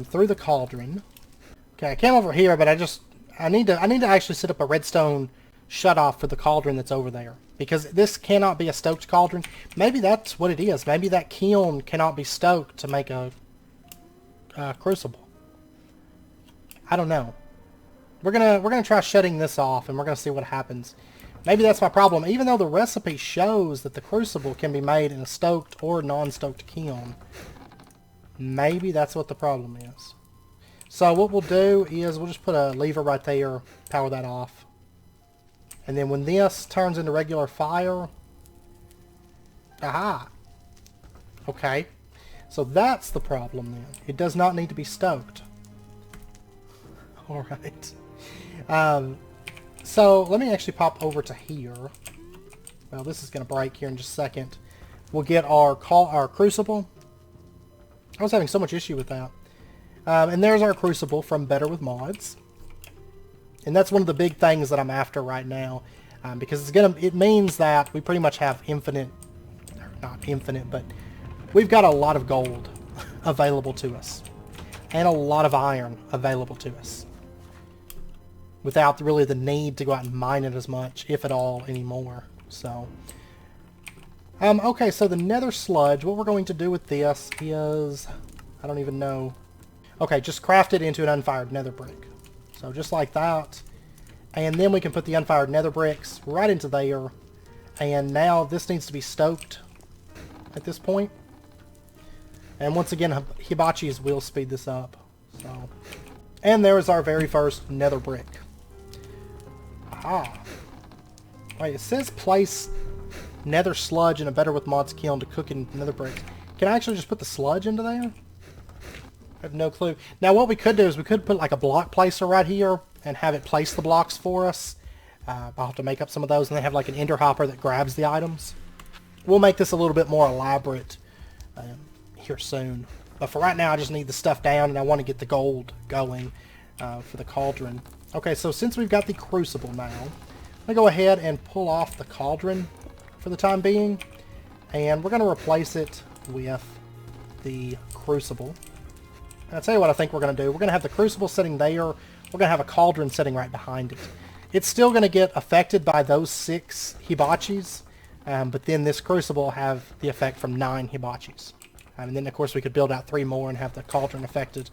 through the cauldron. Okay, I came over here, but I need to actually set up a redstone shut off for the cauldron that's over there. Because this cannot be a stoked cauldron. Maybe that's what it is. Maybe that kiln cannot be stoked to make a crucible. I don't know. We're gonna try shutting this off, and we're gonna see what happens. Maybe that's my problem. Even though the recipe shows that the crucible can be made in a stoked or non-stoked kiln, maybe that's what the problem is. So what we'll do is we'll just put a lever right there, power that off. And then when this turns into regular fire... Aha! Okay. So that's the problem then. It does not need to be stoked. Alright. So let me actually pop over to here. Well, this is going to break here in just a second. We'll get our crucible. I was having so much issue with that. And there's our crucible from Better with Mods. And that's one of the big things that I'm after right now, because it means that we pretty much have infinite, or not infinite, but we've got a lot of gold available to us, and a lot of iron available to us, without really the need to go out and mine it as much, if at all, anymore. So, okay, so the nether sludge, what we're going to do with this is, I don't even know. Okay, just craft it into an unfired nether brick. So just like that. And then we can put the unfired nether bricks right into there. And now this needs to be stoked at this point. And once again, hibachis will speed this up. So, and there is our very first nether brick. Aha. Wait, it says place nether sludge in a Better with Mods kiln to cook in nether bricks. Can I actually just put the sludge into there? I have no clue. Now what we could do is we could put like a block placer right here and have it place the blocks for us. I'll have to make up some of those, and then have like an ender hopper that grabs the items. We'll make this a little bit more elaborate here soon. But for right now I just need the stuff down, and I want to get the gold going for the cauldron. Okay, so since we've got the crucible now, I'm going to go ahead and pull off the cauldron for the time being. And we're going to replace it with the crucible. I'll tell you what I think we're going to do. We're going to have the crucible sitting there. We're going to have a cauldron sitting right behind it. It's still going to get affected by those 6 hibachis, but then this crucible will have the effect from 9 hibachis. And then, of course, we could build out 3 more and have the cauldron affected.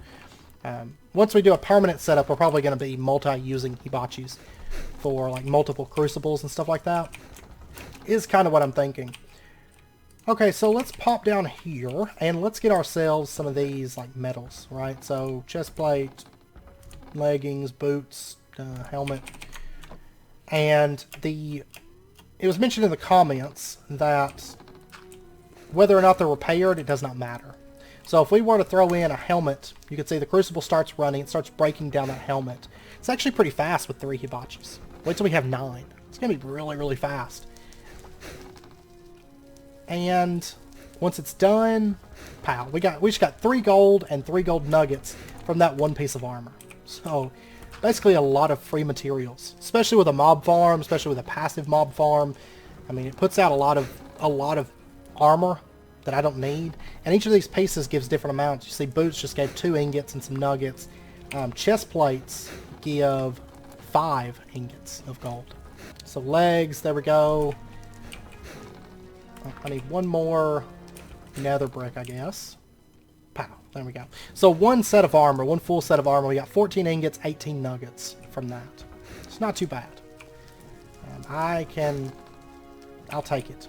Once we do a permanent setup, we're probably going to be multi-using hibachis for like multiple crucibles and stuff like that. Is kind of what I'm thinking. Okay, so let's pop down here, and let's get ourselves some of these, like, metals, right? So, chest plate, leggings, boots, helmet. And it was mentioned in the comments that whether or not they're repaired, it does not matter. So if we were to throw in a helmet, you can see the crucible starts running, it starts breaking down that helmet. It's actually pretty fast with 3 hibachis. Wait till we have 9. It's going to be really, really fast. And once it's done, pow, we just got 3 gold and 3 gold nuggets from that 1 piece of armor. So basically a lot of free materials, especially with a mob farm, especially with a passive mob farm. I mean, it puts out a lot of armor that I don't need, and each of these pieces gives different amounts. You see, boots just gave 2 ingots and some nuggets. Chest plates give 5 ingots of gold. So legs, there we go. I need 1 more nether brick, I guess. Pow, there we go. So 1 set of armor, 1 full set of armor. We got 14 ingots, 18 nuggets from that. It's not too bad. I'll take it.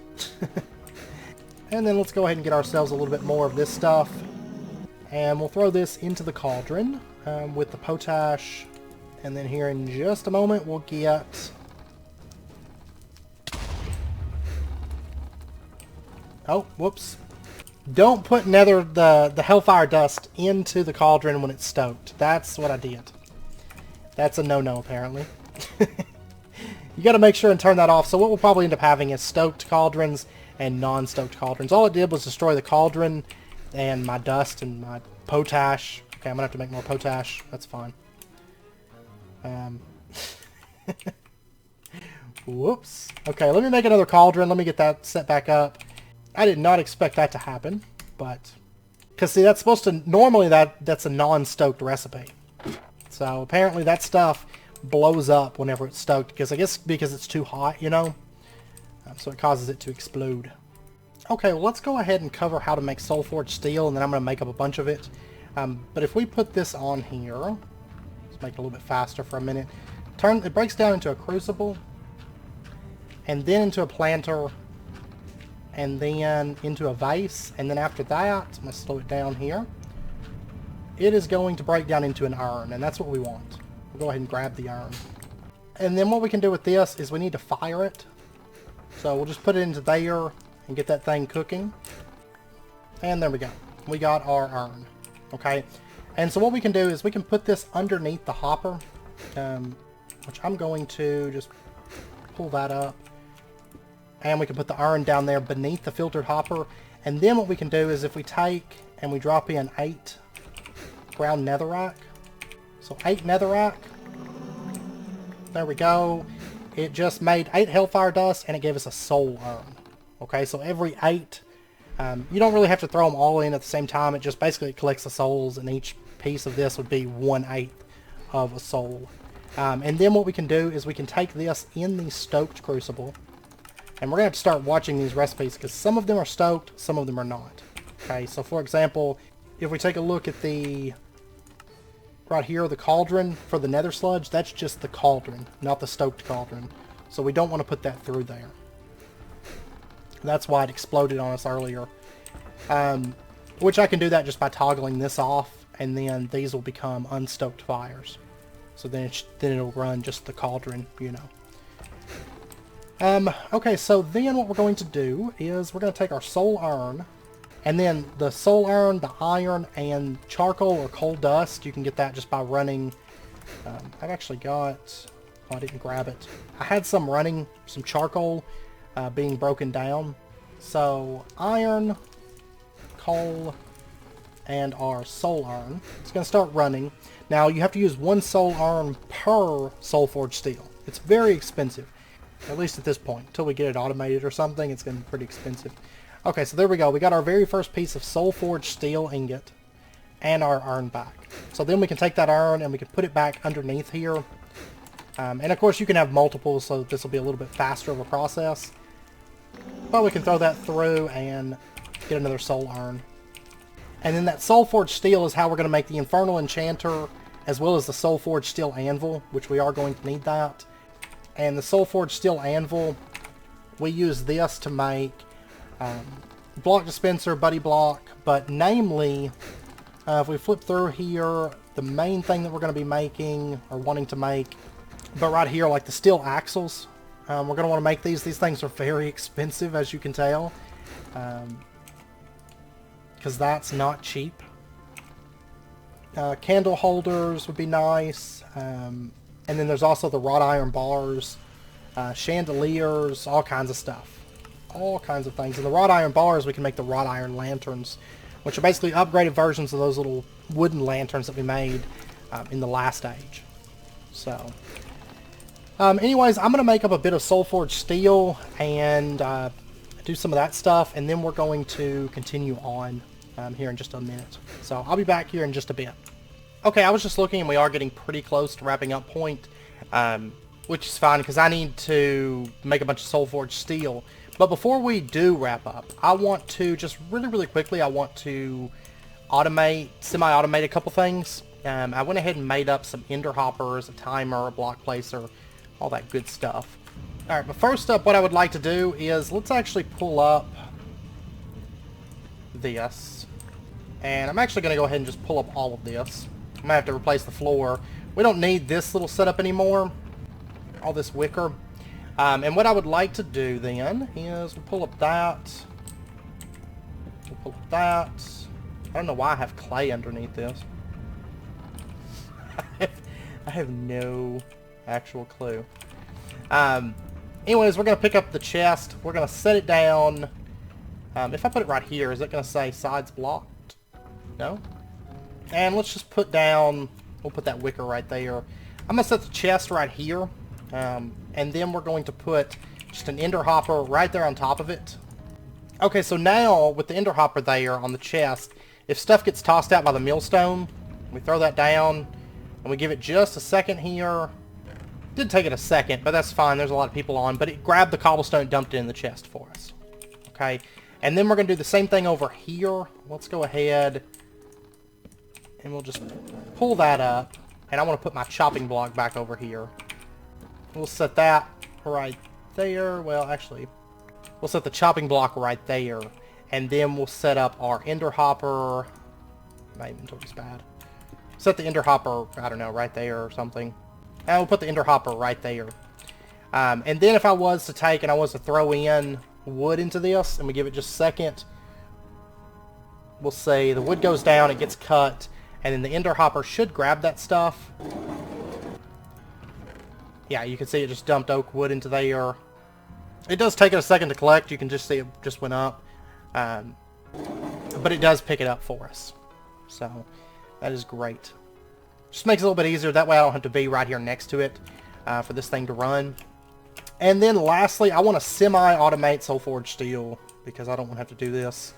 And then let's go ahead and get ourselves a little bit more of this stuff. And we'll throw this into the cauldron with the potash. And then here in just a moment we'll get... Oh, whoops. Don't put the hellfire dust into the cauldron when it's stoked. That's what I did. That's a no-no, apparently. You got to make sure and turn that off. So what we'll probably end up having is stoked cauldrons and non-stoked cauldrons. All it did was destroy the cauldron and my dust and my potash. Okay, I'm going to have to make more potash. That's fine. Whoops. Okay, let me make another cauldron. Let me get that set back up. I did not expect that to happen, but... Because, see, that's supposed to... Normally, that's a non-stoked recipe. So, apparently that stuff blows up whenever it's stoked, because I guess because it's too hot, you know, so it causes it to explode. Okay, well, let's go ahead and cover how to make soul forged steel, and then I'm going to make up a bunch of it. But if we put this on here, let's make it a little bit faster for a minute. It breaks down into a crucible, and then into a planter, and then into a vase, and then after that, I'm going to slow it down here. It is going to break down into an urn, and that's what we want. We'll go ahead and grab the urn. And then what we can do with this is we need to fire it. So we'll just put it into there and get that thing cooking. And there we go. We got our urn. Okay. And so what we can do is we can put this underneath the hopper, which I'm going to just pull that up. And we can put the urn down there beneath the filtered hopper. And then what we can do is if we take and we drop in 8 ground netherrack. So 8 netherrack. There we go. It just made 8 hellfire dust and it gave us a soul urn. Okay, so every 8, you don't really have to throw them all in at the same time. It just basically collects the souls, and each piece of this would be 1/8 of a soul. And then what we can do is we can take this in the stoked crucible, and we're going to have to start watching these recipes because some of them are stoked, some of them are not. Okay, so for example, if we take a look at the right here, the cauldron for the nether sludge, that's just the cauldron, not the stoked cauldron. So we don't want to put that through there. That's why it exploded on us earlier. Which I can do that just by toggling this off, and then these will become unstoked fires. So then it'll run just the cauldron, you know. Okay, so then what we're going to do is we're going to take our soul urn, and then the soul urn, the iron, and charcoal or coal dust, you can get that just by running. I've actually got... Oh, I didn't grab it. I had some running, some charcoal being broken down. So iron, coal, and our soul urn. It's going to start running. Now you have to use 1 soul urn per soul forged steel. It's very expensive, at least at this point. Until we get it automated or something, it's going to be pretty expensive. Okay, so there we go. We got our very first piece of soul forged steel ingot and our urn back. So then we can take that urn and we can put it back underneath here. And of course you can have multiples, so this will be a little bit faster of a process. But we can throw that through and get another soul urn. And then that soul forged steel is how we're going to make the infernal enchanter, as well as the soul forged steel anvil, which we are going to need that. And the soul forged steel anvil, we use this to make block dispenser, buddy block, but namely, if we flip through here, the main thing that we're going to be making, or wanting to make, but right here, like the steel axles, we're going to want to make these. These things are very expensive, as you can tell, because that's not cheap. Candle holders would be nice, and then there's also the wrought iron bars, chandeliers, all kinds of stuff. All kinds of things. And the wrought iron bars, we can make the wrought iron lanterns, which are basically upgraded versions of those little wooden lanterns that we made in the last age. So, anyways, I'm going to make up a bit of soul forged steel and do some of that stuff, and then we're going to continue on here in just a minute. So I'll be back here in just a bit. Okay, I was just looking, and we are getting pretty close to wrapping up point, which is fine because I need to make a bunch of soul forged steel. But before we do wrap up, I want to just really quickly, I want to semi-automate a couple things. I went ahead and made up some ender hoppers, a timer, a block placer, all that good stuff. Alright, but first up, what I would like to do is, let's actually pull up this. And I'm actually going to go ahead and just pull up all of this. I'm going to have to replace the floor. We don't need this little setup anymore. All this wicker. And what I would like to do then is we'll pull up that. We'll pull up that. I don't know why I have clay underneath this. I have no actual clue. Anyways, we're going to pick up the chest. We're going to set it down. If I put it right here, is it going to say sides blocked? No? And let's just put down, we'll put that wicker right there. I'm going to set the chest right here. And then we're going to put just an ender hopper right there on top of it. Okay, so now with the ender hopper there on the chest, if stuff gets tossed out by the millstone, we throw that down and we give it just a second here, Did take it a second, but that's fine. There's a lot of people on. But it grabbed the cobblestone and dumped it in the chest for us. Okay. And then we're going to do the same thing over here. Let's go ahead and we'll just pull that up. And I want to put my chopping block back over here. We'll set that right there. Well, actually, we'll set the chopping block right there. And then we'll set up our ender hopper. My inventory's bad. Set the ender hopper, I don't know, right there or something. And we'll put the ender hopper right there. And then if I was to take and I was to throw in wood into this, and we give it just a second, we'll say the wood goes down, it gets cut, and then the ender hopper should grab that stuff. Yeah, you can see it just dumped oak wood into there. It does take it a second to collect. You can just see it just went up. But it does pick it up for us. So that is great. Just makes it a little bit easier. That way I don't have to be right here next to it for this thing to run. And then lastly, I want to semi-automate Soul Forged Steel because I don't want to have to do this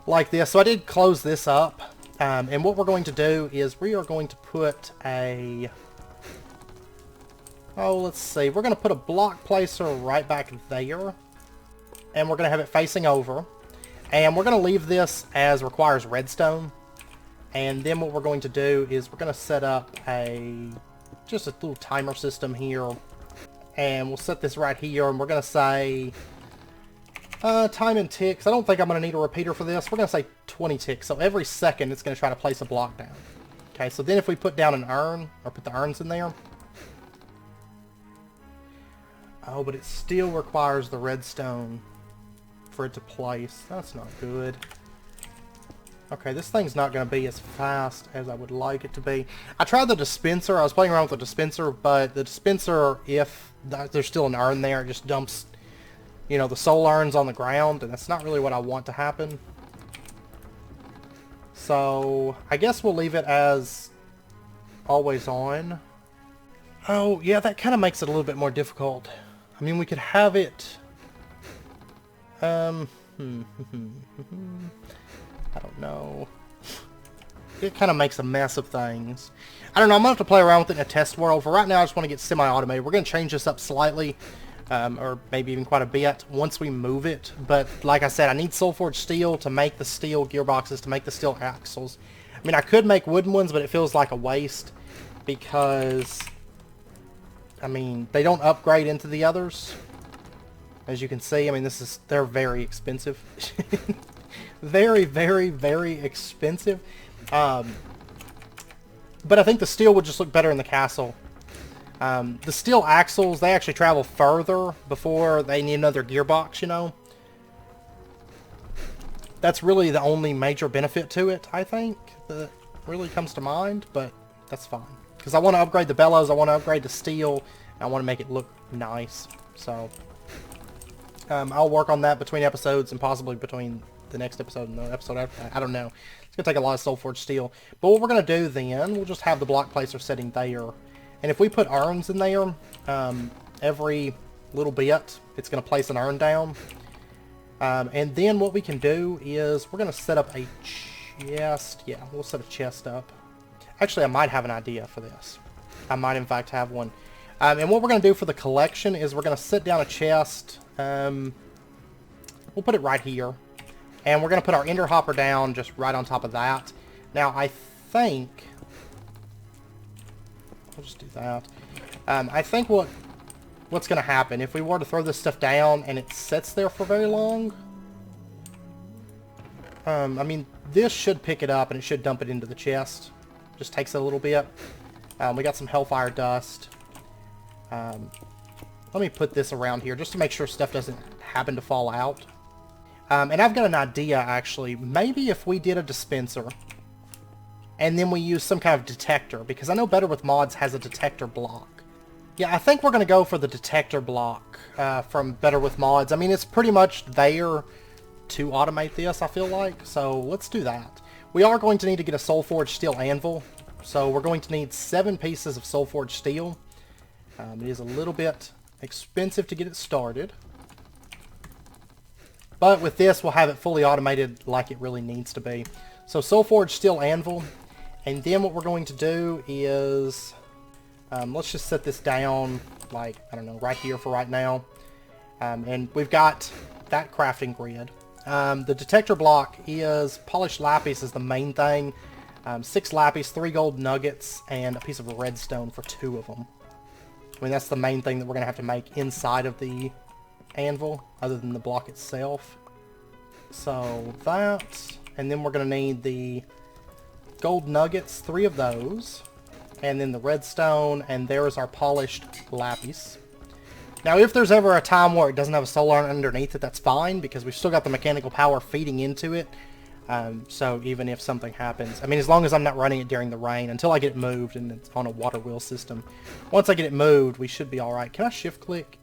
like this. So I did close this up. And what we're going to do is we are going to put a... Oh, let's see. We're going to put a block placer right back there. And we're going to have it facing over. And we're going to leave this as requires redstone. And then what we're going to do is we're going to set up just a little timer system here. And we'll set this right here. And we're going to say time in ticks. I don't think I'm going to need a repeater for this. We're going to say 20 ticks. So every second it's going to try to place a block down. Okay, so then if we put down an urn, or put the urns in there. Oh, but it still requires the redstone for it to place. That's not good. Okay, this thing's not going to be as fast as I would like it to be. I tried the dispenser. I was playing around with the dispenser, but the dispenser, if there's still an urn there, it just dumps, you know, the soul urns on the ground, and that's not really what I want to happen. So, I guess we'll leave it as always on. Oh, yeah, that kind of makes it a little bit more difficult. I mean, we could have it... I don't know. It kind of makes a mess of things. I don't know. I'm going to have to play around with it in a test world. For right now, I just want to get semi-automated. We're going to change this up slightly, or maybe even quite a bit, once we move it. But like I said, I need Soul Forged Steel to make the steel gearboxes, to make the steel axles. I mean, I could make wooden ones, but it feels like a waste because, I mean, they don't upgrade into the others. As you can see, I mean, they're very expensive. Very, very, very expensive. But I think the steel would just look better in the castle. The steel axles, they actually travel further before they need another gearbox, you know. That's really the only major benefit to it, I think, that really comes to mind, but that's fine. Because I want to upgrade the bellows, I want to upgrade the steel, and I want to make it look nice. So, I'll work on that between episodes and possibly between the next episode and the episode after that. I don't know. It's going to take a lot of Soul Forged Steel. But what we're going to do then, we'll just have the block placer setting there. And if we put urns in there, every little bit, it's going to place an urn down. And then what we can do is we're going to set up a chest. Yeah, we'll set a chest up. Actually, I might have an idea for this. I might, in fact, have one. And what we're going to do for the collection is we're going to sit down a chest. We'll put it right here. And we're going to put our ender hopper down just right on top of that. Now, I think... I'll just do that. I think what's going to happen, if we were to throw this stuff down and it sits there for very long... I mean, this should pick it up and it should dump it into the chest. Just takes it a little bit. We got some hellfire dust. Let me put this around here just to make sure stuff doesn't happen to fall out. And I've got an idea, actually. Maybe if we did a dispenser, and then we use some kind of detector, because I know Better With Mods has a detector block. Yeah, I think we're going to go for the detector block from Better With Mods. I mean, it's pretty much there to automate this, I feel like. So let's do that. We are going to need to get a Soul Forged Steel anvil. So we're going to need 7 pieces of Soul Forged Steel. It is a little bit expensive to get it started. But with this, we'll have it fully automated like it really needs to be. So Soul Forged Steel anvil. And then what we're going to do is... Let's just set this down, like, I don't know, right here for right now. And we've got that crafting grid. The detector block is polished lapis is the main thing. 6 lapis, 3 gold nuggets, and a piece of redstone for 2 of them. I mean, that's the main thing that we're going to have to make inside of the anvil, other than the block itself. So that, and then we're going to need the gold nuggets, 3 of those, and then the redstone, and there's our polished lapis. Now, if there's ever a time where it doesn't have a solar underneath it, that's fine, because we've still got the mechanical power feeding into it. So even if something happens, I mean, as long as I'm not running it during the rain, until I get it moved and it's on a water wheel system. Once I get it moved, we should be alright. Can I shift click?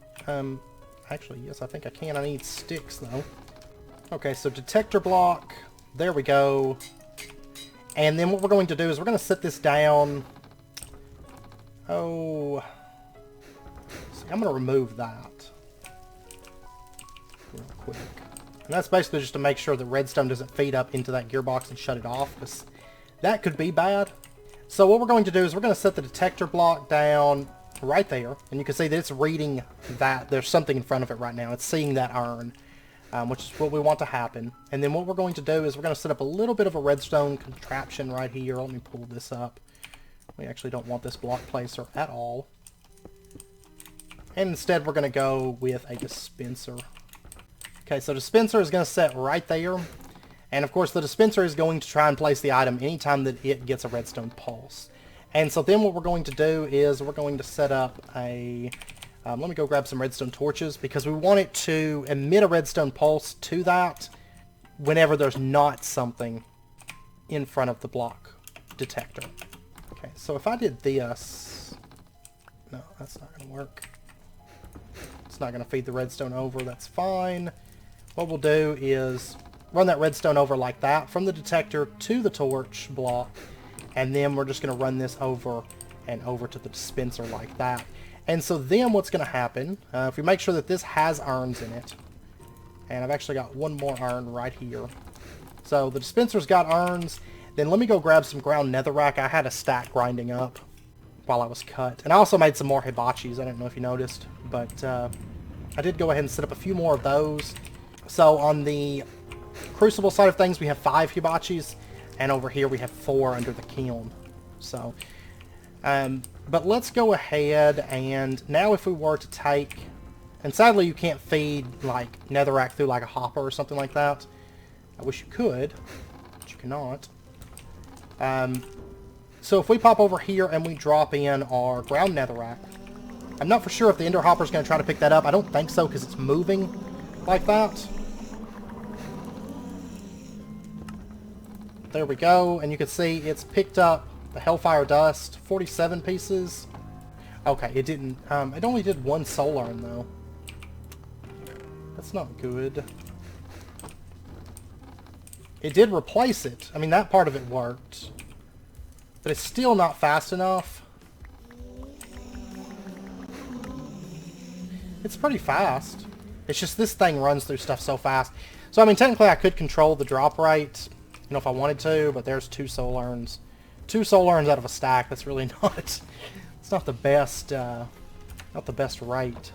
Actually, yes, I think I can. I need sticks, though. Okay, so detector block. There we go. And then what we're going to do is we're going to set this down. Oh, see, I'm going to remove that real quick. And that's basically just to make sure that redstone doesn't feed up into that gearbox and shut it off, because that could be bad. So what we're going to do is we're going to set the detector block down right there. And you can see that it's reading that there's something in front of it right now. It's seeing that iron, which is what we want to happen. And then what we're going to do is we're going to set up a little bit of a redstone contraption right here. Let me pull this up. We actually don't want this block placer at all. And instead we're going to go with a dispenser. Okay, so dispenser is going to set right there. And of course the dispenser is going to try and place the item anytime that it gets a redstone pulse. And so then what we're going to do is we're going to set up a... let me go grab some redstone torches, because we want it to emit a redstone pulse to that whenever there's not something in front of the block detector. Okay, so if I did this... No, that's not going to work. It's not going to feed the redstone over, that's fine. What we'll do is run that redstone over like that from the detector to the torch block, and then we're just going to run this over and over to the dispenser like that. And so then what's going to happen, if we make sure that this has urns in it, and I've actually got one more urn right here. So the dispenser's got urns. Then let me go grab some ground netherrack. I had a stack grinding up while I was cut. And I also made some more hibachis. I don't know if you noticed, but I did go ahead and set up a few more of those. So on the crucible side of things, we have 5 hibachis, and over here we have 4 under the kiln. So, but let's go ahead and now if we were to take, and sadly you can't feed like netherrack through like a hopper or something like that. I wish you could, but you cannot. So if we pop over here and we drop in our ground netherrack, I'm not for sure if the ender hopper is going to try to pick that up. I don't think so, because it's moving like that. There we go, and you can see it's picked up the hellfire dust, 47 pieces. Okay, it didn't, it only did 1 soul urn though. That's not good. It did replace it. I mean, that part of it worked. But it's still not fast enough. It's pretty fast. It's just this thing runs through stuff so fast. So, I mean, technically I could control the drop rate, you know, if I wanted to, but there's 2 soul urns. 2 soul urns out of a stack, that's really not... It's not the best, rate.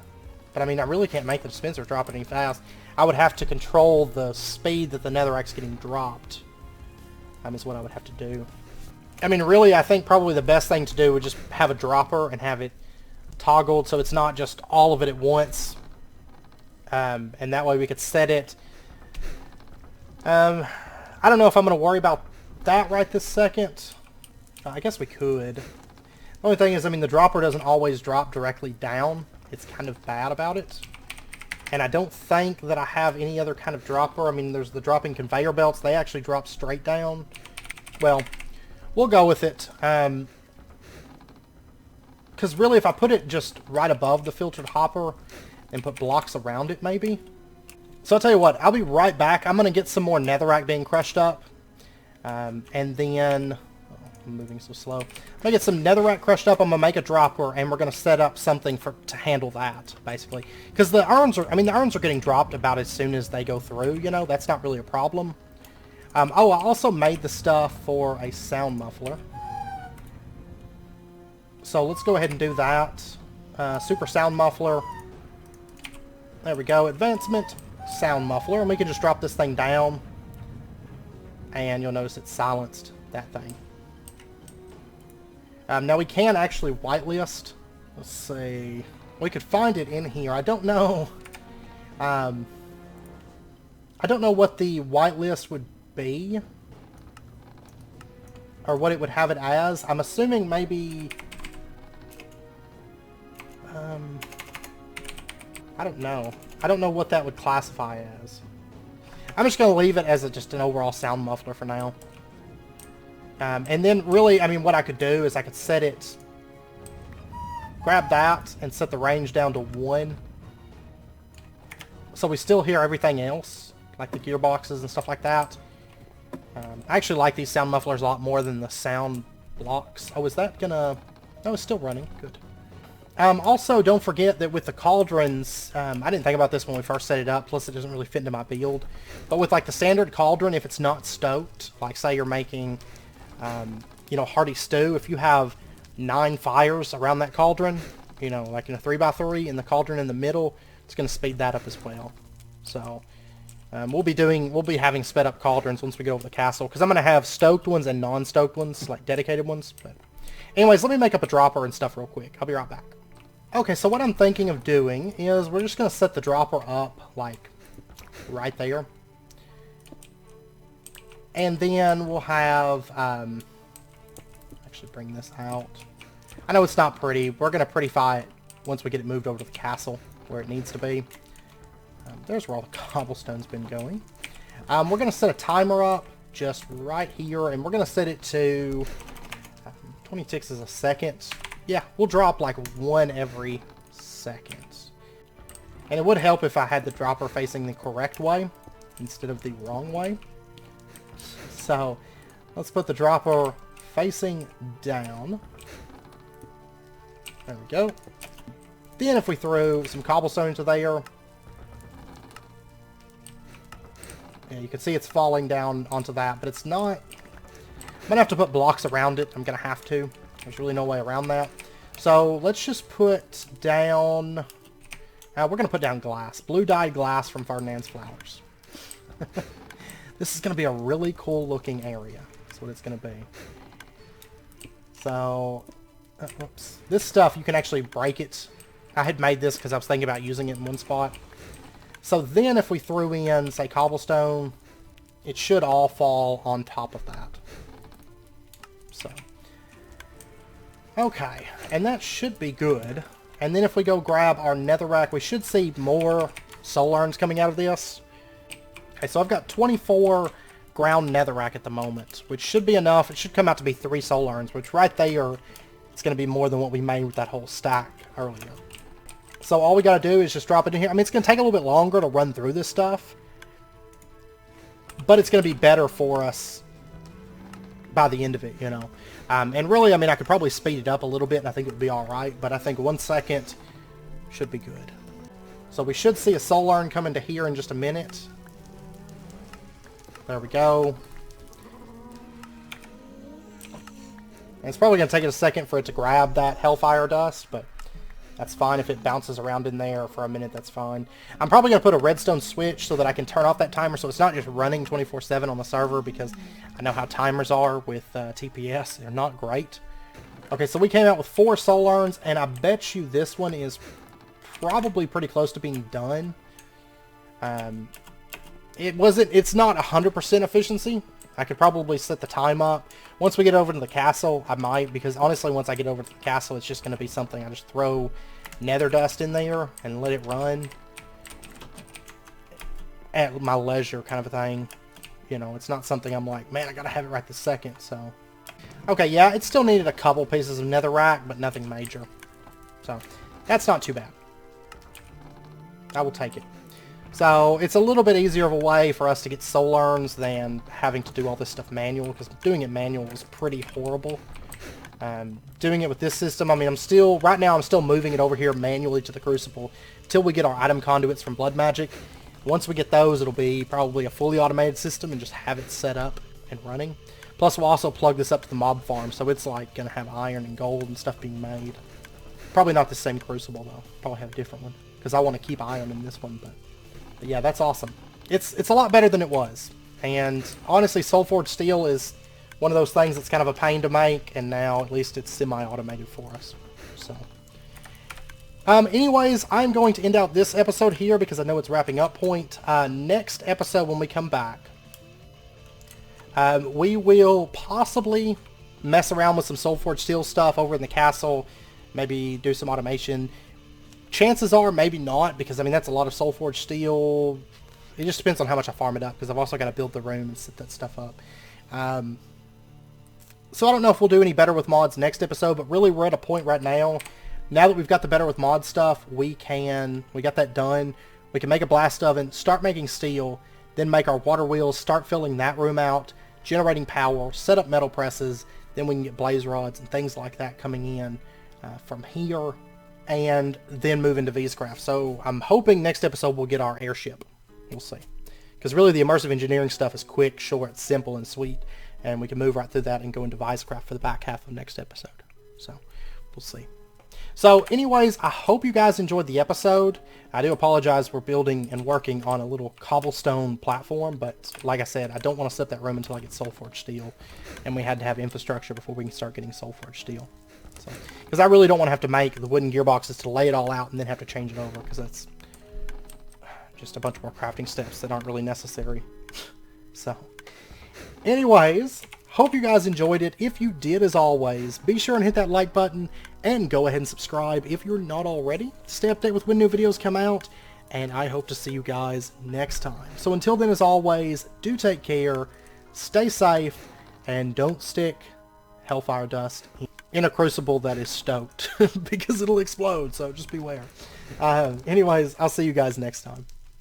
But, I mean, I really can't make the dispenser drop it any fast. I would have to control the speed that the netherrack's getting dropped. Is what I would have to do. I mean, really, I think probably the best thing to do would just have a dropper and have it toggled so it's not just all of it at once. And that way we could set it. I don't know if I'm going to worry about that right this second. I guess we could. The only thing is, I mean, the dropper doesn't always drop directly down. It's kind of bad about it. And I don't think that I have any other kind of dropper. I mean, there's the dropping conveyor belts. They actually drop straight down. Well, we'll go with it. Because really, if I put it just right above the filtered hopper and put blocks around it, maybe. So I'll tell you what, I'll be right back. I'm going to get some more netherrack being crushed up. And then... I'm moving so slow. I'm going to get some netherrack crushed up. I'm going to make a dropper, and we're going to set up something to handle that, basically. Because the urns are, I mean, the urns are getting dropped about as soon as they go through, you know. That's not really a problem. Oh, I also made the stuff for a sound muffler. So let's go ahead and do that. Super sound muffler. There we go. Advancement, sound muffler. And we can just drop this thing down. And you'll notice it silenced that thing. Now we can actually whitelist. Let's see. We could find it in here. I don't know. I don't know what the whitelist would be. Or what it would have it as. I'm assuming maybe... I don't know. I don't know what that would classify as. I'm just going to leave it as just an overall sound muffler for now. And then really, I mean, what I could do is I could set it... Grab that and set the range down to 1. So we still hear everything else. Like the gearboxes and stuff like that. I actually like these sound mufflers a lot more than the sound blocks. Oh, is that gonna... No, it's still running. Good. Also, don't forget that with the cauldrons, I didn't think about this when we first set it up, plus it doesn't really fit into my build. But with like the standard cauldron, if it's not stoked, like say you're making, you know, hearty stew, if you have 9 fires around that cauldron, you know, like in a 3x3, and the cauldron in the middle, it's going to speed that up as well. So, we'll be having sped up cauldrons once we get over the castle, because I'm going to have stoked ones and non-stoked ones, like dedicated ones. But anyways, let me make up a dropper and stuff real quick. I'll be right back. Okay, so what I'm thinking of doing is we're just going to set the dropper up, like, right there. And then we'll have, actually bring this out. I know it's not pretty. We're going to prettify it once we get it moved over to the castle, where it needs to be. There's where all the cobblestone's been going. We're going to set a timer up just right here, and we're going to set it to 20 ticks a second. Yeah, we'll drop like 1 every second. And it would help if I had the dropper facing the correct way instead of the wrong way. So, let's put the dropper facing down. There we go. Then if we threw some cobblestone into there, yeah, you can see it's falling down onto that, but it's not... I'm going to have to put blocks around it. I'm going to have to. There's really no way around that. So let's just put down... we're going to put down glass. Blue dyed glass from Ferdinand's Flowers. This is going to be a really cool looking area. That's what it's going to be. So... whoops. This stuff, you can actually break it. I had made this because I was thinking about using it in one spot. So then if we threw in, say, cobblestone, it should all fall on top of that. So... okay, and that should be good. And then if we go grab our netherrack, we should see more soul urns coming out of this. Okay, so I've got 24 ground netherrack at the moment, which should be enough. It should come out to be 3 soul urns, which right there, it's going to be more than what we made with that whole stack earlier. So all we got to do is just drop it in here. I mean, it's going to take a little bit longer to run through this stuff, but it's going to be better for us by the end of it, you know. And really, I mean, I could probably speed it up a little bit, and I think it would be alright, but I think 1 second should be good. So we should see a soul urn come into here in just a minute. There we go. And it's probably going to take it a second for it to grab that hellfire dust, but that's fine. If it bounces around in there for a minute, that's fine. I'm probably going to put a redstone switch so that I can turn off that timer so it's not just running 24/7 on the server, because I know how timers are with TPS. They're not great. Okay, so we came out with 4 soul urns, and I bet you this one is probably pretty close to being done. It's not 100% efficiency. I could probably set the time up. Once we get over to the castle, I might, because honestly, once I get over to the castle, it's just going to be something I just throw nether dust in there and let it run at my leisure, kind of a thing. You know, it's not something I'm like, man, I gotta have it right this second. So, okay, yeah, it still needed a couple pieces of netherrack, but nothing major. So, that's not too bad. I will take it. So, it's a little bit easier of a way for us to get soul urns than having to do all this stuff manual, because doing it manual was pretty horrible. Doing it with this system, I mean, right now I'm still moving it over here manually to the crucible till we get our item conduits from Blood Magic. Once we get those, it'll be probably a fully automated system and just have it set up and running. Plus, we'll also plug this up to the mob farm, so it's like going to have iron and gold and stuff being made. Probably not the same crucible, though. Probably have a different one, because I want to keep iron in this one. But yeah, that's awesome. It's a lot better than it was. And honestly, Soulforged steel is one of those things that's kind of a pain to make, and now at least it's semi-automated for us. So, anyways, I'm going to end out this episode here because I know it's wrapping up point. Next episode, when we come back, we will possibly mess around with some Soulforged steel stuff over in the castle, maybe do some automation. Chances are maybe not, because I mean that's a lot of Soulforged steel. It just depends on how much I farm it up, because I've also got to build the room and set that stuff up. So I don't know if we'll do any better with mods next episode, but really we're at a point right now. Now that we've got the better with mod stuff, we got that done. We can make a blast oven, start making steel, then make our water wheels, start filling that room out, generating power, set up metal presses, then we can get blaze rods and things like that coming in from here, and then move into Vscraft. So I'm hoping next episode we'll get our airship. We'll see. Because really the immersive engineering stuff is quick, short, simple, and sweet. And we can move right through that and go into Vscraft for the back half of next episode. So, we'll see. So, anyways, I hope you guys enjoyed the episode. I do apologize, we're building and working on a little cobblestone platform, but like I said, I don't want to set that room until I get Soulforged steel. And we had to have infrastructure before we can start getting Soulforged steel. So, because I really don't want to have to make the wooden gearboxes to lay it all out and then have to change it over, because that's just a bunch more crafting steps that aren't really necessary. So, anyways, hope you guys enjoyed it. If you did, as always, be sure and hit that like button and go ahead and subscribe if you're not already to stay updated with when new videos come out, and I hope to see you guys next time. So until then, as always, do take care, stay safe, and don't stick hellfire dust in a crucible that is stoked because it'll explode, so just beware. Anyways, I'll see you guys next time.